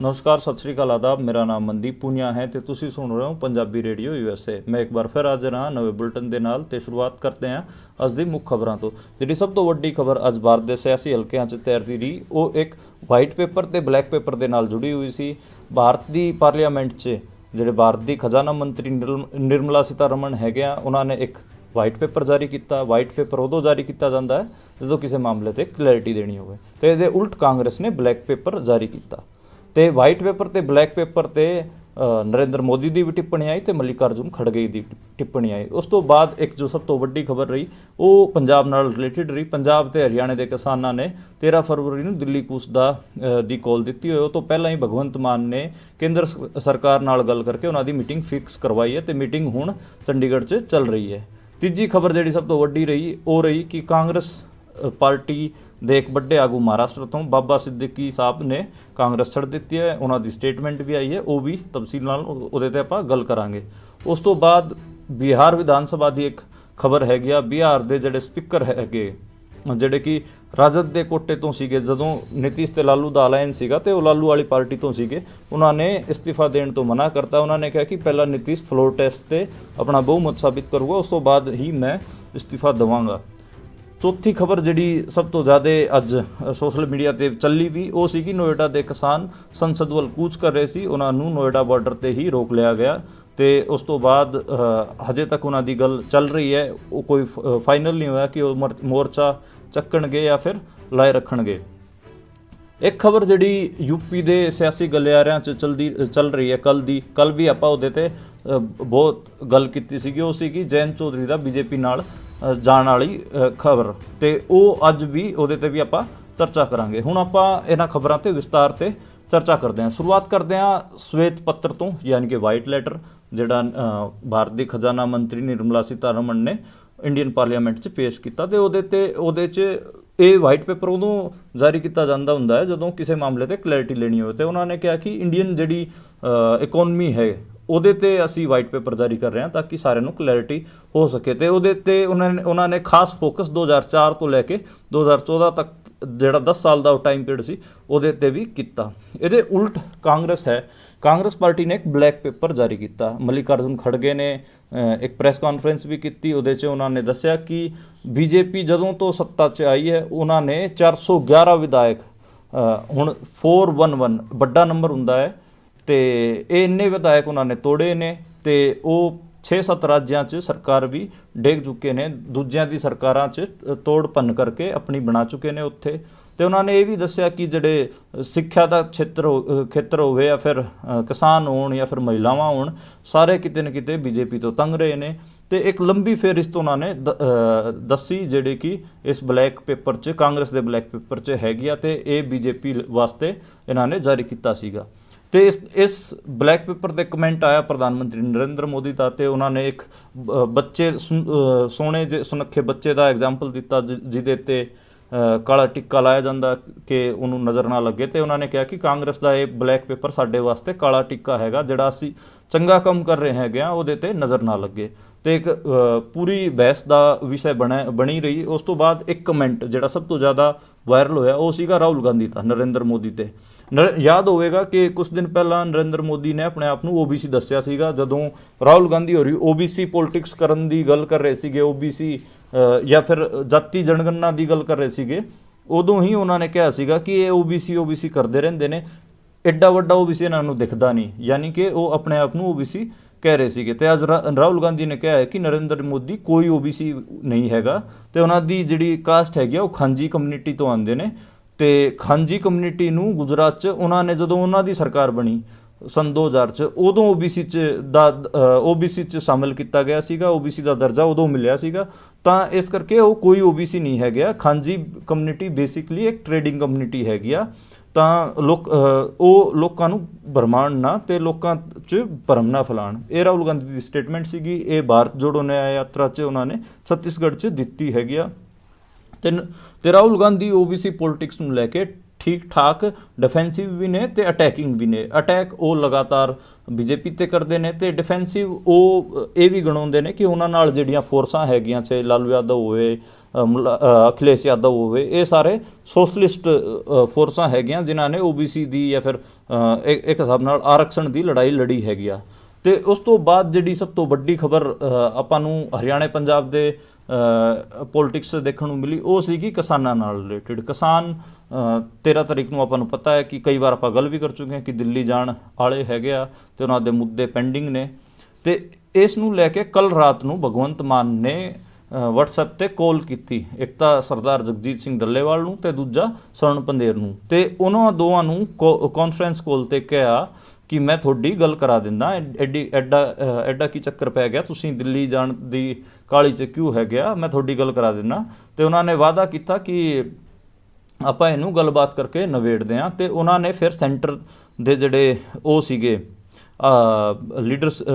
नमस्कार, सत श्री अकाल, आदाब। मेरा नाम मनदीप पूनिया है ਤੇ ਤੁਸੀਂ ਸੁਣ ਰਹੇ ਹੋ ਪੰਜਾਬੀ ਰੇਡੀਓ USA। ਮੈਂ ਇੱਕ ਵਾਰ ਫਿਰ ਹਾਜ਼ਰ ਹਾਂ ਨਵੇਂ ਬੁਲਟਨ ਦੇ ਨਾਲ ਤੇ ਸ਼ੁਰੂਆਤ ਕਰਦੇ ਹਾਂ ਅੱਜ ਦੀ ਮੁੱਖ ਖਬਰਾਂ ਤੋਂ। ਜਿਹੜੀ ਸਭ ਤੋਂ ਵੱਡੀ ਖਬਰ ਅੱਜ ਭਾਰਤ ਦੇ ਸਿਆਸੀ ਹਲਕਿਆਂ 'ਚ ਤੈਰਦੀ ਰਹੀ ਉਹ ਇੱਕ ਵਾਈਟ ਪੇਪਰ ਤੇ ਬਲੈਕ ਪੇਪਰ ਦੇ ਨਾਲ ਜੁੜੀ ਹੋਈ ਸੀ। ਭਾਰਤ ਦੀ ਪਾਰਲੀਮੈਂਟ 'ਚ ਜਿਹੜੇ ਭਾਰਤ ਦੀ ਖਜ਼ਾਨਾ ਮੰਤਰੀ ਨਿਰਮਲਾ ਸੀਤਾਰਮਨ ਹੈਗੇ ਆ, ਉਹਨਾਂ ਨੇ ਇੱਕ ਵਾਈਟ ਪੇਪਰ ਜਾਰੀ ਕੀਤਾ। ਵਾਈਟ ਪੇਪਰ ਉਦੋਂ ਜਾਰੀ ਕੀਤਾ ਜਾਂਦਾ ਹੈ ਜਦੋਂ ਕਿਸੇ ਮਾਮਲੇ ਤੇ ਕਲੈਰਿਟੀ ਦੇਣੀ ਹੋਵੇ, ਤੇ ਇਹਦੇ ਉਲਟ ਕਾਂਗਰਸ ਨੇ ਬਲੈਕ ਪੇਪਰ ਜਾਰੀ ਕੀਤਾ। ਤੇ ਵਾਈਟ ਪੇਪਰ ਤੇ ਬਲੈਕ ਪੇਪਰ ਤੇ ਨਰਿੰਦਰ ਮੋਦੀ ਦੀ ਵੀ ਟਿੱਪਣੀ ਆਈ ਤੇ ਮੱਲਿਕਾਰਜੁਨ ਖੜਗੇ ਦੀ ਟਿੱਪਣੀ ਆਈ। ਉਸ ਤੋਂ ਬਾਅਦ ਇੱਕ ਜੋ ਸਭ ਤੋਂ ਵੱਡੀ ਖਬਰ ਰਹੀ ਉਹ ਪੰਜਾਬ ਨਾਲ ਰਿਲੇਟਡ ਰਹੀ। ਪੰਜਾਬ ਤੇ ਹਰਿਆਣੇ ਦੇ ਕਿਸਾਨਾਂ ਨੇ 13 ਫਰਵਰੀ ਨੂੰ ਦਿੱਲੀ ਕੂਚ ਦੀ ਕਾਲ ਦਿੱਤੀ ਹੋਈ। ਉਹ ਤੋਂ ਪਹਿਲਾਂ ਹੀ ਭਗਵੰਤ ਮਾਨ ਨੇ ਕੇਂਦਰ ਸਰਕਾਰ ਨਾਲ ਗੱਲ ਕਰਕੇ ਉਹਨਾਂ ਦੀ ਮੀਟਿੰਗ ਫਿਕਸ ਕਰਵਾਈ ਹੈ ਤੇ ਮੀਟਿੰਗ ਹੁਣ ਚੰਡੀਗੜ੍ਹ 'ਚ ਚੱਲ ਰਹੀ ਹੈ। ਤੀਜੀ ਖਬਰ ਜਿਹੜੀ ਸਭ ਤੋਂ ਵੱਡੀ ਰਹੀ ਉਹ ਰਹੀ ਕਿ ਕਾਂਗਰਸ ਪਾਰਟੀ ਦੇ ਇੱਕ ਵੱਡੇ ਆਗੂ ਮਹਾਰਾਸ਼ਟਰ ਤੋਂ ਬਾਬਾ ਸਿੱਦੀਕੀ ਸਾਹਿਬ ਨੇ ਕਾਂਗਰਸ ਛੱਡ ਦਿੱਤੀ ਹੈ। ਉਹਨਾਂ ਦੀ ਸਟੇਟਮੈਂਟ ਵੀ ਆਈ ਹੈ, ਉਹ ਵੀ ਤਫਸੀਲ ਨਾਲ ਉਹਦੇ ਤੇ ਆਪਾਂ ਗੱਲ ਕਰਾਂਗੇ। ਉਸ ਤੋਂ ਬਾਅਦ ਬਿਹਾਰ ਵਿਧਾਨ ਸਭਾ ਦੀ ਇੱਕ ਖਬਰ ਹੈਗੀ ਆ। ਬਿਹਾਰ ਦੇ ਜਿਹੜੇ ਸਪੀਕਰ ਹੈਗੇ, ਜਿਹੜੇ ਕਿ ਰਾਜਦ ਦੇ ਕੋਟੇ ਤੋਂ ਸੀਗੇ, ਜਦੋਂ ਨਿਤੀਸ਼ ਤੇ ਲਾਲੂ ਦਾ ਅਲਾਇੰਸ ਸੀਗਾ ਤੇ ਉਹ ਲਾਲੂ ਵਾਲੀ ਪਾਰਟੀ ਤੋਂ ਸੀਗੇ, ਉਹਨਾਂ ਨੇ ਇਸਤੀਫਾ ਦੇਣ ਤੋਂ ਮਨਾ ਕਰਤਾ। ਉਹਨਾਂ ਨੇ ਕਿਹਾ ਕਿ ਪਹਿਲਾਂ ਨਿਤੀਸ਼ ਫਲੋਰ ਟੈਸਟ ਤੇ ਆਪਣਾ ਬਹੁਮਤ ਸਾਬਿਤ ਕਰੂਗਾ, ਉਸ ਤੋਂ ਬਾਅਦ ਹੀ ਮੈਂ ਇਸਤੀਫਾ ਦੇਵਾਂਗਾ। ਚੌਥੀ ਖਬਰ ਜਿਹੜੀ ਸਭ ਤੋਂ ਜ਼ਿਆਦਾ ਅੱਜ ਸੋਸ਼ਲ ਮੀਡੀਆ ਤੇ ਚੱਲੀ ਵੀ ਉਹ ਸੀ ਕਿ ਨੋਇਡਾ ਦੇ ਕਿਸਾਨ ਸੰਸਦ ਵੱਲ ਕੂਚ ਕਰ ਰਹੇ ਸੀ, ਉਹਨਾਂ ਨੂੰ ਨੋਇਡਾ ਬਾਰਡਰ ਤੇ ਹੀ ਰੋਕ ਲਿਆ ਗਿਆ ਤੇ ਉਸ ਤੋਂ ਬਾਅਦ ਹਜੇ ਤੱਕ ਉਹਨਾਂ ਦੀ ਗੱਲ ਚੱਲ ਰਹੀ ਹੈ। ਉਹ ਕੋਈ ਫਾਈਨਲ ਨਹੀਂ ਹੋਇਆ ਕਿ ਉਹ ਮੋਰਚਾ ਚੱਕਣਗੇ ਜਾਂ ਫਿਰ ਲਾਏ ਰੱਖਣਗੇ। ਇੱਕ ਖਬਰ ਜਿਹੜੀ ਯੂਪੀ ਦੇ ਸਿਆਸੀ ਗਲਿਆਰਿਆਂ 'ਚ ਚੱਲ ਰਹੀ ਹੈ, ਕੱਲ ਵੀ ਆਪਾਂ ਉਹਦੇ ਤੇ ਬਹੁਤ ਗੱਲ ਕੀਤੀ ਸੀਗੀ। ਉਹ ਸੀ ਕਿ ਜੈਨ ਚੌਧਰੀ ਦਾ ਬੀਜੇਪੀ ਨਾਲ ਜਾਣ ਵਾਲੀ ਖਬਰ, ਤੇ ਉਹ ਅੱਜ ਵੀ ਉਹਦੇ ਤੇ ਵੀ ਆਪਾਂ ਚਰਚਾ ਕਰਾਂਗੇ। ਹੁਣ ਆਪਾਂ ਇਹਨਾਂ ਖਬਰਾਂ ਤੇ ਵਿਸਤਾਰ ਤੇ ਚਰਚਾ ਕਰਦੇ ਹਾਂ। ਸ਼ੁਰੂਆਤ ਕਰਦੇ ਹਾਂ ਸਵੇਤ ਪੱਤਰ ਤੋਂ, ਯਾਨੀ ਕਿ ਵਾਈਟ ਲੈਟਰ, ਜਿਹੜਾ ਭਾਰਤ ਦੀ ਖਜ਼ਾਨਾ ਮੰਤਰੀ ਨਿਰਮਲਾ ਸੀਤਾਰਮਨ ਨੇ ਇੰਡੀਅਨ ਪਾਰਲੀਮੈਂਟ 'ਚ ਪੇਸ਼ ਕੀਤਾ। ਤੇ ਉਹਦੇ 'ਚ ਇਹ ਵਾਈਟ ਪੇਪਰ ਉਦੋਂ ਜਾਰੀ ਕੀਤਾ ਜਾਂਦਾ ਹੁੰਦਾ ਹੈ ਜਦੋਂ ਕਿਸੇ ਮਾਮਲੇ ਤੇ ਕਲੈਰਿਟੀ ਲੈਣੀ ਹੋਵੇ। ਤੇ ਉਹਨਾਂ ਨੇ ਕਿਹਾ ਕਿ ਇੰਡੀਅਨ ਜਿਹੜੀ ਇਕੋਨਮੀ ਹੈ ਉਹਦੇ ਤੇ ਅਸੀਂ ਵਾਈਟ ਪੇਪਰ ਜਾਰੀ ਕਰ ਰਹੇ ਹਾਂ ਤਾਂ ਕਿ ਸਾਰਿਆਂ ਨੂੰ ਕਲੈਰਿਟੀ ਹੋ ਸਕੇ। ਤੇ ਉਹਦੇ ਤੇ ਉਹਨਾਂ ਨੇ ਖਾਸ ਫੋਕਸ 2004 ਤੋਂ ਲੈ ਕੇ 2014 ਤੱਕ ਜਿਹੜਾ 10 ਸਾਲ ਦਾ ਉਹ ਟਾਈਮ ਪੀਰੀਅਡ ਸੀ ਉਹਦੇ ਤੇ ਵੀ ਕੀਤਾ। ਇਹਦੇ ਉਲਟ ਕਾਂਗਰਸ ਪਾਰਟੀ ਨੇ ਇੱਕ ਬਲੈਕ ਪੇਪਰ ਜਾਰੀ ਕੀਤਾ। ਮੱਲਿਕਾਰਜੁਨ ਖੜਗੇ ਨੇ ਇੱਕ ਪ੍ਰੈਸ ਕਾਨਫਰੰਸ ਵੀ ਕੀਤੀ। ਉਹਦੇ 'ਚ ਉਹਨਾਂ ਨੇ ਦੱਸਿਆ ਕਿ ਬੀਜੇਪੀ ਜਦੋਂ ਤੋਂ ਸੱਤਾ 'ਚ ਆਈ ਹੈ ਉਹਨਾਂ ਨੇ 411 ਵਿਧਾਇਕ, ਹੁਣ 411 ਵੱਡਾ ਨੰਬਰ ਹੁੰਦਾ ਹੈ, ਤੇ ਇਹ ਇੰਨੇ ਵਿਧਾਇਕ ਉਹਨਾਂ ਨੇ ਤੋੜੇ ਨੇ ਤੇ ਉਹ 6-7 ਰਾਜਾਂ 'ਚ ਸਰਕਾਰ ਵੀ ਡੇਗ ਚੁੱਕੇ ਨੇ, ਦੂਜਿਆਂ ਦੀ ਸਰਕਾਰਾਂ 'ਚ ਤੋੜ ਭੰਨ ਕਰਕੇ ਆਪਣੀ ਬਣਾ ਚੁੱਕੇ ਨੇ ਉੱਥੇ। ਤੇ ਉਹਨਾਂ ਨੇ ਇਹ ਵੀ ਦੱਸਿਆ ਕਿ ਜਿਹੜੇ ਸਿੱਖਿਆ ਦਾ ਖੇਤਰ ਹੋਵੇ ਜਾਂ ਫਿਰ ਕਿਸਾਨ ਹੋਣ ਜਾਂ ਫਿਰ ਮਹਿਲਾਵਾਂ ਹੋਣ, ਸਾਰੇ ਕਿਤੇ ਨਾ ਕਿਤੇ ਬੀਜੇਪੀ ਤੋਂ ਤੰਗ ਰਹੇ ਨੇ। ਤੇ ਇੱਕ ਲੰਬੀ ਫਹਿਰਿਸਤ ਉਹਨਾਂ ਨੇ ਦੱਸੀ ਜਿਹੜੀ ਕਿ ਇਸ ਬਲੈਕ ਪੇਪਰ 'ਚ, ਕਾਂਗਰਸ ਦੇ ਬਲੈਕ ਪੇਪਰ 'ਚ ਹੈਗੀ ਆ, ਤੇ ਇਹ ਬੀਜੇਪੀ ਵਾਸਤੇ ਇਹਨਾਂ ਨੇ ਜਾਰੀ ਕੀਤਾ ਸੀਗਾ। ਤੇ ਇਸ ਬਲੈਕ ਪੇਪਰ ਤੇ ਕਮੈਂਟ ਆਇਆ ਪ੍ਰਧਾਨ ਮੰਤਰੀ ਨਰਿੰਦਰ ਮੋਦੀ ਦਾ, ਤੇ ਉਹਨਾਂ ਨੇ ਇੱਕ ਬੱਚੇ, ਸੋਹਣੇ ਜਿਹੇ ਸੁਨੱਖੇ ਬੱਚੇ ਦਾ ਐਗਜ਼ਾਮਪਲ ਦਿੱਤਾ ਜਿਹਦੇ ਤੇ ਕਾਲਾ ਟਿੱਕਾ ਲਾਇਆ ਜਾਂਦਾ ਕਿ ਉਹਨੂੰ ਨਜ਼ਰ ਨਾ ਲੱਗੇ। ਤੇ ਉਹਨਾਂ ਨੇ ਕਿਹਾ ਕਿ ਕਾਂਗਰਸ ਦਾ ਇਹ ਬਲੈਕ ਪੇਪਰ ਸਾਡੇ ਵਾਸਤੇ ਕਾਲਾ ਟਿੱਕਾ ਹੈਗਾ, ਜਿਹੜਾ ਅਸੀਂ ਚੰਗਾ ਕੰਮ ਕਰ ਰਹੇ ਹੈਗੇ ਆ ਉਹਦੇ ਤੇ ਨਜ਼ਰ ਨਾ ਲੱਗੇ। ਤੇ ਇੱਕ ਪੂਰੀ ਬਹਿਸ ਦਾ ਵਿਸ਼ਾ ਬਣੀ ਰਹੀ। ਉਸ ਤੋਂ ਬਾਅਦ ਇੱਕ ਕਮੈਂਟ ਜਿਹੜਾ ਸਭ ਤੋਂ ਜ਼ਿਆਦਾ ਵਾਇਰਲ ਹੋਇਆ ਉਹ ਸੀਗਾ ਰਾਹੁਲ ਗਾਂਧੀ ਦਾ ਨਰਿੰਦਰ ਮੋਦੀ ਤੇ। ਯਾਦ ਹੋਵੇਗਾ ਕਿ ਕੁਝ ਦਿਨ ਪਹਿਲਾਂ ਨਰਿੰਦਰ ਮੋਦੀ ਨੇ ਆਪਣੇ ਆਪ ਨੂੰ OBC ਦੱਸਿਆ ਸੀਗਾ। ਜਦੋਂ ਰਾਹੁਲ ਗਾਂਧੀ ਹੋਰੀ OBC ਪੋਲਿਟਿਕਸ ਕਰਨ ਦੀ ਗੱਲ ਕਰ ਰਹੇ ਸੀਗੇ, OBC ਜਾਂ ਫਿਰ ਜਾਤੀ ਜਨਗਣਨਾ ਦੀ ਗੱਲ ਕਰ ਰਹੇ ਸੀਗੇ, ਉਦੋਂ ਹੀ ਉਹਨਾਂ ਨੇ ਕਿਹਾ ਸੀਗਾ ਕਿ ਇਹ OBC ਕਰਦੇ ਰਹਿੰਦੇ ਨੇ, ਐਡਾ ਵੱਡਾ OBC ਇਹਨਾਂ ਨੂੰ ਦਿਖਦਾ ਨਹੀਂ, ਯਾਨੀ ਕਿ ਉਹ ਆਪਣੇ ਆਪ ਨੂੰ OBC ਕਹਿ ਰਹੇ ਸੀਗੇ। ਤੇ ਅੱਜ ਰਾਹੁਲ ਗਾਂਧੀ ਨੇ ਕਿਹਾ ਹੈ ਕਿ ਨਰਿੰਦਰ ਮੋਦੀ ਕੋਈ OBC ਨਹੀਂ ਹੈਗਾ, ਤੇ ਉਹਨਾਂ ਦੀ ਜਿਹੜੀ ਕਾਸਟ ਹੈਗੀ ਆ ਉਹ ਖਾਂਜੀ ਕਮਿਊਨਿਟੀ ਤੋਂ ਆਉਂਦੇ ਨੇ। ਤੇ ਖਾਂਜੀ ਕਮਿਊਨਿਟੀ ਨੂੰ ਗੁਜਰਾਤ 'ਚ ਉਹਨਾਂ ਨੇ, ਜਦੋਂ ਉਹਨਾਂ ਦੀ ਸਰਕਾਰ ਬਣੀ ਸੰਨ 2000 'ਚ, ਉਦੋਂ OBC 'ਚ ਸ਼ਾਮਿਲ ਕੀਤਾ ਗਿਆ ਸੀਗਾ, OBC ਦਾ ਦਰਜਾ ਉਦੋਂ ਮਿਲਿਆ ਸੀਗਾ। ਤਾਂ ਇਸ ਕਰਕੇ ਉਹ ਕੋਈ OBC ਨਹੀਂ ਹੈਗਾ। ਖਾਂਜੀ ਕਮਿਊਨਿਟੀ ਬੇਸਿਕਲੀ ਇੱਕ ਟ੍ਰੇਡਿੰਗ ਕਮਿਊਨਿਟੀ ਹੈਗੀ ਆ। ਤਾਂ ਉਹ ਲੋਕਾਂ ਨੂੰ ਭਰਮਾਉਣ ਨਾ ਤੇ ਲੋਕਾਂ 'ਚ ਭਰਮ ਨਾ ਫੈਲਾਉਣ। ਇਹ ਰਾਹੁਲ ਗਾਂਧੀ ਦੀ ਸਟੇਟਮੈਂਟ ਸੀਗੀ। ਇਹ ਭਾਰਤ ਜੋੜੋ ਨਿਆਂ ਯਾਤਰਾ 'ਚ ਉਹਨਾਂ ਨੇ ਛੱਤੀਸਗੜ੍ਹ 'ਚ ਦਿੱਤੀ ਹੈਗੀ ਆ। ਤੇ ਰਾਹੁਲ ਗਾਂਧੀ OBC ਪੋਲਿਟਿਕਸ ਨੂੰ ਲੈ ਕੇ ਠੀਕ ਠਾਕ ਡਿਫੈਂਸਿਵ ਵੀ ਨੇ ਤੇ ਅਟੈਕਿੰਗ ਵੀ ਨੇ। ਅਟੈਕ ਉਹ ਲਗਾਤਾਰ ਬੀਜੇਪੀ ਤੇ ਕਰਦੇ ਨੇ ਤੇ ਡਿਫੈਂਸਿਵ ਉਹ ਇਹ ਵੀ ਗਣਾਉਂਦੇ ਨੇ ਕਿ ਉਹਨਾਂ ਨਾਲ ਜਿਹੜੀਆਂ ਫੋਰਸਾਂ ਹੈਗੀਆਂ, ਚਾਹੇ ਲਾਲੂ ਯਾਦਵ ਹੋਵੇ, ਅਖਿਲੇਸ਼ ਯਾਦਵ ਹੋਵੇ, ਇਹ ਸਾਰੇ ਸੋਸ਼ਲਿਸਟ ਫੋਰਸਾਂ ਹੈਗੀਆਂ ਜਿਨ੍ਹਾਂ ਨੇ OBC ਦੀ ਜਾਂ ਫਿਰ ਇੱਕ ਹਿਸਾਬ ਨਾਲ ਆਰਕਸ਼ਣ ਦੀ ਲੜਾਈ ਲੜੀ ਹੈਗੀ ਆ। ਤੇ ਉਸ ਤੋਂ ਬਾਅਦ ਜਿਹੜੀ ਸਭ ਤੋਂ ਵੱਡੀ ਖਬਰ ਆਪਾਂ ਨੂੰ ਹਰਿਆਣਾ ਪੰਜਾਬ ਦੇ ਪੋਲਿਟਿਕਸ ਦੇਖਣ ਨੂੰ ਮਿਲੀ ਉਹ ਸੀਗੀ ਕਿਸਾਨਾਂ ਨਾਲ ਰਿਲੇਟਿਡ। ਕਿਸਾਨ 13 ਤਰੀਕ ਨੂੰ ਆਪਾਂ ਨੂੰ ਪਤਾ ਹੈ ਕਿ ਕਈ ਵਾਰ ਆਪਾਂ ਗੱਲ ਵੀ ਕਰ ਚੁੱਕੇ ਹਾਂ ਕਿ ਦਿੱਲੀ ਜਾਣ ਵਾਲੇ ਹੈਗੇ ਆ ਤੇ ਉਹਨਾਂ ਦੇ ਮੁੱਦੇ ਪੈਂਡਿੰਗ ਨੇ। ਤੇ ਇਸ ਨੂੰ ਲੈ ਕੇ ਕੱਲ ਰਾਤ ਨੂੰ ਭਗਵੰਤ ਮਾਨ ਨੇ WhatsApp ਤੇ ਕਾਲ ਕੀਤੀ, ਇੱਕ ਤਾਂ ਸਰਦਾਰ ਜਗਜੀਤ ਸਿੰਘ ਡੱਲੇਵਾਲ ਨੂੰ ਤੇ ਦੂਜਾ ਸਵਰਨ ਪੰਦੇਰ ਨੂੰ, ਤੇ ਉਹਨਾਂ ਦੋਵਾਂ ਨੂੰ ਕਾਨਫਰੰਸ ਕਾਲ ਤੇ ਕਿਹਾ ਕਿ ਮੈਂ ਤੁਹਾਡੀ ਗੱਲ ਕਰਾ ਦਿੰਦਾ, ਐਡਾ ਕੀ ਚੱਕਰ ਪੈ ਗਿਆ, ਤੁਸੀਂ ਦਿੱਲੀ ਜਾਣ ਦੀ ਕਾਹਲੀ 'ਚ ਕਿਉਂ ਹੈਗਾ, ਮੈਂ ਤੁਹਾਡੀ ਗੱਲ ਕਰਾ ਦਿੰਦਾ। ਤੇ ਉਹਨਾਂ ਨੇ ਵਾਅਦਾ ਕੀਤਾ ਕਿ ਆਪਾਂ ਇਹਨੂੰ ਗੱਲਬਾਤ ਕਰਕੇ ਨਿਬੇੜਦੇ ਹਾਂ। ਤੇ ਉਹਨਾਂ ਨੇ ਫਿਰ ਸੈਂਟਰ ਦੇ ਜਿਹੜੇ ਉਹ ਸੀਗੇ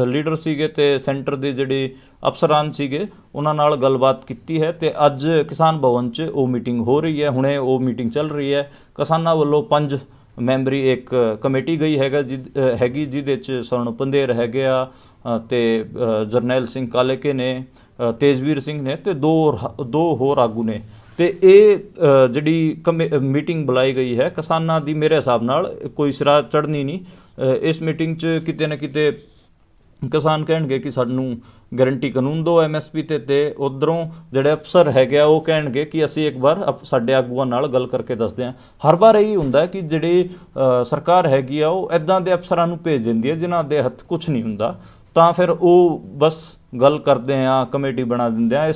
ਲੀਡਰ ਸੀਗੇ ਤੇ ਸੈਂਟਰ ਦੇ ਜਿਹੜੇ ਅਫਸਰਾਨ ਸੀਗੇ ਉਹਨਾਂ ਨਾਲ ਗੱਲਬਾਤ ਕੀਤੀ ਹੈ। ਤੇ ਅੱਜ ਕਿਸਾਨ ਭਵਨ 'ਚ ਉਹ ਮੀਟਿੰਗ ਹੋ ਰਹੀ ਹੈ, ਹੁਣੇ ਉਹ ਮੀਟਿੰਗ ਚੱਲ ਰਹੀ ਹੈ। ਕਿਸਾਨਾਂ ਵੱਲੋਂ 5 ਮੈਂਬਰੀ ਇੱਕ ਕਮੇਟੀ ਗਈ ਹੈਗੀ ਜਿਹਦੇ 'ਚ ਸਵਰਨ ਪੰਦੇਰ ਹੈਗੇ ਆ ਤੇ ਜਰਨੈਲ ਸਿੰਘ ਕਾਲੇਕੇ ਨੇ, ਤੇਜਵੀਰ ਸਿੰਘ ਨੇ ਤੇ ਦੋ ਹੋਰ ਆਗੂ ਨੇ। ਤੇ ਇਹ ਜਿਹੜੀ ਮੀਟਿੰਗ ਬੁਲਾਈ ਗਈ ਹੈ ਕਿਸਾਨਾਂ ਦੀ, ਮੇਰੇ ਹਿਸਾਬ ਨਾਲ ਕੋਈ ਸਿਰਾ ਚੜ੍ਹਨੀ ਨਹੀਂ। ਇਸ ਮੀਟਿੰਗ 'ਚ ਕਿਤੇ ਨਾ ਕਿਤੇ ਕਿਸਾਨ ਕਹਿਣਗੇ ਕਿ ਸਾਨੂੰ ਗਰੰਟੀ ਕਾਨੂੰਨ ਦਿਓ MSP ਤੇ ਉੱਧਰੋਂ ਜਿਹੜੇ ਅਫਸਰ ਹੈਗੇ ਆ ਉਹ ਕਹਿਣਗੇ ਕਿ ਅਸੀਂ ਇੱਕ ਵਾਰ ਸਾਡੇ ਆਗੂਆਂ ਨਾਲ ਗੱਲ ਕਰਕੇ ਦੱਸਦੇ ਹਾਂ। ਹਰ ਵਾਰ ਇਹੀ ਹੁੰਦਾ ਕਿ ਜਿਹੜੀ ਸਰਕਾਰ ਹੈਗੀ ਆ ਉਹ ਇੱਦਾਂ ਦੇ ਅਫਸਰਾਂ ਨੂੰ ਭੇਜ ਦਿੰਦੀ ਹੈ ਜਿਨ੍ਹਾਂ ਦੇ ਹੱਥ ਕੁਝ ਨਹੀਂ ਹੁੰਦਾ, ਤਾਂ ਫਿਰ ਉਹ ਬਸ ਗੱਲ ਕਰਦੇ ਆ, ਕਮੇਟੀ ਬਣਾ ਦਿੰਦੇ ਆ।